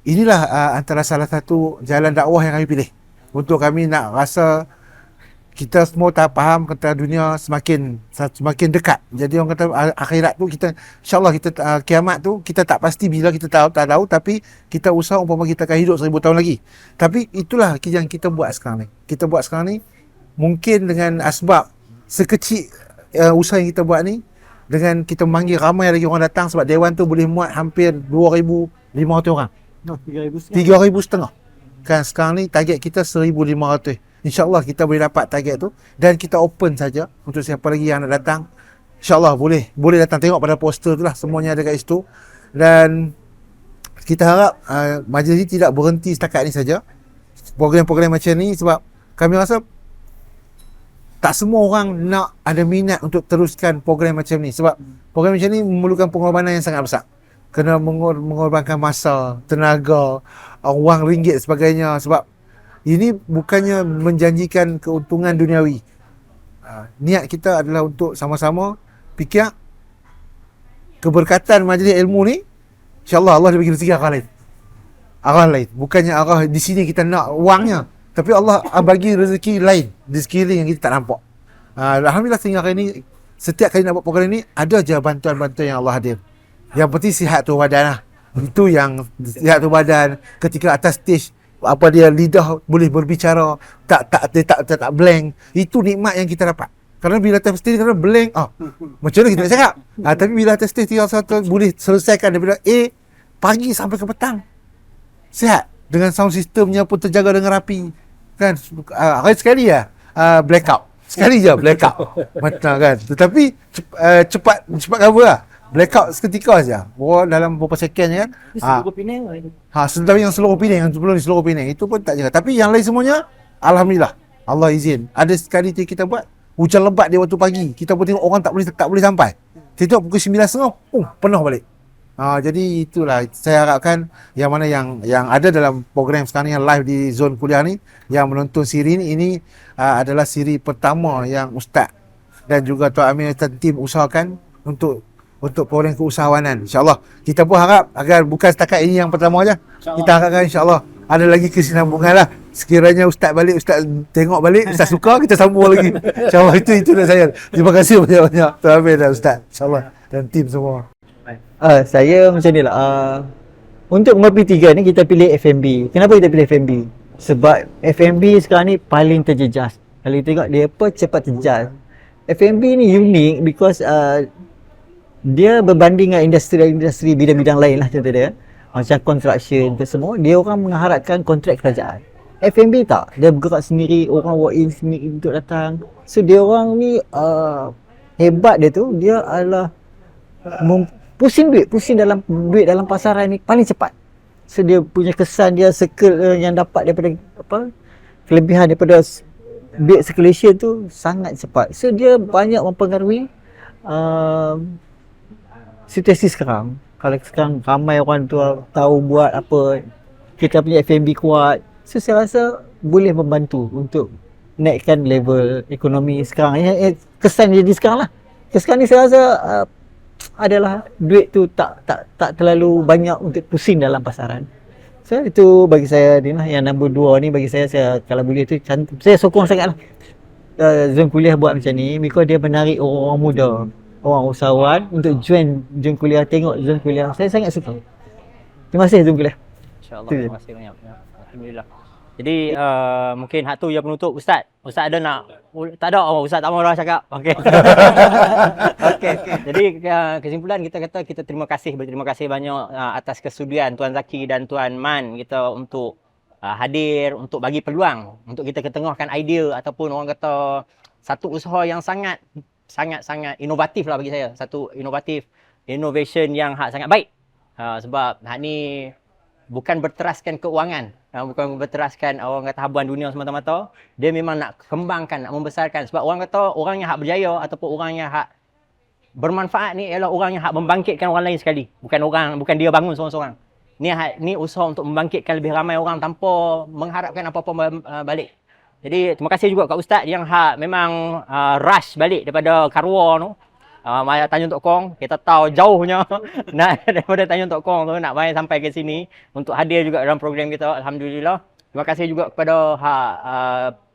Inilah antara salah satu jalan dakwah yang kami pilih untuk kami nak rasa kita semua tak faham kata dunia semakin dekat. Jadi orang kata akhirat tu kita, insyaAllah kita kiamat tu kita tak pasti bila kita tak tahu, tapi kita usaha umpama kita akan hidup 1000 tahun lagi. Tapi itulah yang kita buat sekarang ni. Kita buat sekarang ni mungkin dengan asbab sekecil usaha yang kita buat ni, dengan kita memanggil ramai lagi orang datang, sebab dewan tu boleh muat hampir 2,500 orang. 3,500 kan. Sekarang ni target kita 1,500. InsyaAllah kita boleh dapat target tu, dan kita open saja untuk siapa lagi yang nak datang. InsyaAllah boleh datang tengok pada poster tu lah, semuanya ada kat situ. Dan kita harap majlis ini tidak berhenti setakat ni saja. Program-program macam ni, sebab kami rasa tak semua orang nak ada minat untuk teruskan program macam ni, sebab program macam ni memerlukan pengorbanan yang sangat besar. Kena mengorbankan masa, tenaga, wang ringgit sebagainya, sebab ini bukannya menjanjikan keuntungan duniawi. Niat kita adalah untuk sama-sama fikir keberkatan majlis ilmu ni. InsyaAllah Allah dia bagi rezeki arah lain. Arah lain. Bukannya arah di sini kita nak wangnya, tapi Allah bagi rezeki lain di sekeliling yang kita tak nampak. Alhamdulillah sehingga hari ini, setiap kali nak buat program ni, ada je bantuan-bantuan yang Allah hadir. Yang penting sihat tu badan lah. Itu yang sihat tu badan. Ketika atas stage, apa dia lidah boleh berbicara, tak blank. Itu nikmat yang kita dapat. Kerana bila atas stage kerana blank, macam mana kita nak cakap? Tapi bila atas stage satu boleh selesaikan daripada A pagi sampai ke petang. Sihat. Dengan sound systemnya pun terjaga dengan rapi. Kan? Hari sekali blackout. Sekali je blackout. Mata kan. Tetapi cepat cover lah. Blackout seketika saja. Dalam beberapa second kan. Seluruh Penang Sebenarnya yang seluruh Penang, yang sebelum di seluruh Penang itu pun tak jaga. Tapi yang lain semuanya alhamdulillah. Allah izin. Ada sekali kita buat hujan lebat dia waktu pagi. Kita pun tengok orang tak boleh sampai. Tiba-tiba pukul 9.30 penuh balik. Jadi itulah saya harapkan yang mana yang ada dalam program sekarang yang live di zon kuliah ni, yang menonton siri ini adalah siri pertama yang Ustaz dan juga Tuan Amir dan tim usahakan untuk program keusahawanan. InsyaAllah kita pun harap agar bukan setakat ini yang pertama aja. Kita harapkan insyaAllah ada lagi kesinambungan lah. Sekiranya Ustaz balik, Ustaz tengok balik, Ustaz suka, kita sambung lagi. InsyaAllah itu dah saya. Terima kasih banyak-banyak Tuan Amir dan Ustaz, InsyaAllah, dan tim semua. Saya macam ni lah. Untuk mengopi 3 ni kita pilih FMB. Kenapa kita pilih FMB? Sebab FMB sekarang ni paling terjejas. Kalau kita tengok dia cepat terjejas. FMB ni unik because dia berbanding dengan industri bidang-bidang lain lah, contoh dia. Macam construction tu semua, dia orang mengharapkan kontrak kerajaan. FMB tak, dia bergerak sendiri, orang walk in sendiri untuk datang. So dia orang ni hebat dia tu, dia adalah pusing dalam pasaran ni paling cepat. So dia punya kesan dia circle yang dapat daripada kelebihan daripada duit circulation tu sangat cepat. So dia banyak mempengaruhi situasi sekarang. Kalau sekarang ramai orang tu tahu buat apa, kita punya FMB kuat, so saya rasa boleh membantu untuk naikkan level ekonomi sekarang. Kesan jadi sekarang lah. Sekarang ni saya rasa adalah duit tu tak terlalu banyak untuk pusing dalam pasaran. So itu bagi saya ni lah, yang nombor 2 ni bagi saya kalau boleh tu saya sokong sangat lah zon kuliah buat macam ni, because dia menarik orang muda, orang usahawan untuk join zon kuliah, tengok zon kuliah. Saya sangat suka. Terima kasih zon kuliah. InsyaAllah. Terima kasih banyak. Alhamdulillah. Jadi mungkin hak tu yang penutup Ustaz. Ustaz ada nak? Tak ada. Ustaz tak mau dah cakap. Okey. Okey. Jadi kesimpulan kita kata kita berterima kasih banyak atas kesudian Tuan Zaki dan Tuan Man kita untuk hadir, untuk bagi peluang untuk kita ketengahkan idea ataupun orang kata satu usaha yang sangat inovatif lah bagi saya. Satu innovation yang sangat baik. Sebab hak ni bukan berteraskan keuangan, bukan berteraskan orang kata habuan dunia semata-mata. Dia memang nak kembangkan, nak membesarkan. Sebab orang kata orang yang hak berjaya ataupun orang yang hak bermanfaat ni ialah orang yang hak membangkitkan orang lain sekali. Bukan dia bangun seorang-seorang. Ni usaha untuk membangkitkan lebih ramai orang tanpa mengharapkan apa-apa balik. Jadi terima kasih juga kat Ustaz yang hak memang rush balik daripada Karwa tu. Tanjung Tok Kong, kita tahu jauhnya nak daripada Tanjung Tok Kong tu nak main sampai ke sini untuk hadir juga dalam program kita. Alhamdulillah. Terima kasih juga kepada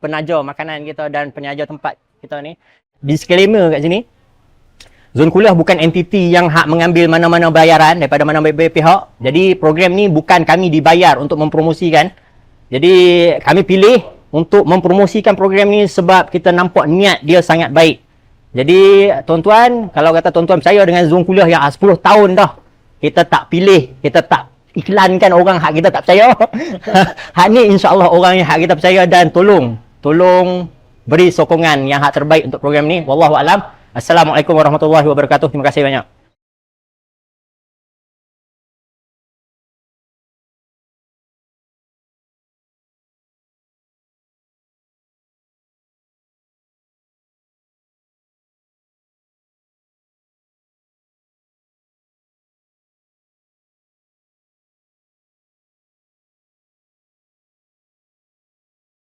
penaja makanan kita dan penyaja tempat kita ni. Disclaimer kat sini, zon kuliah bukan entiti yang hak mengambil mana-mana bayaran daripada mana-mana pihak. Jadi program ni bukan kami dibayar untuk mempromosikan. Jadi kami pilih untuk mempromosikan program ni sebab kita nampak niat dia sangat baik. Jadi tuan-tuan, kalau kata tuan-tuan percaya dengan zon kuliah yang 10 tahun dah, kita tak pilih, kita tak iklankan orang hak kita tak percaya. Hak ni insya-Allah orang yang hak kita percaya, dan tolong beri sokongan yang hak terbaik untuk program ni. Wallahu alam. Assalamualaikum warahmatullahi wabarakatuh. Terima kasih banyak.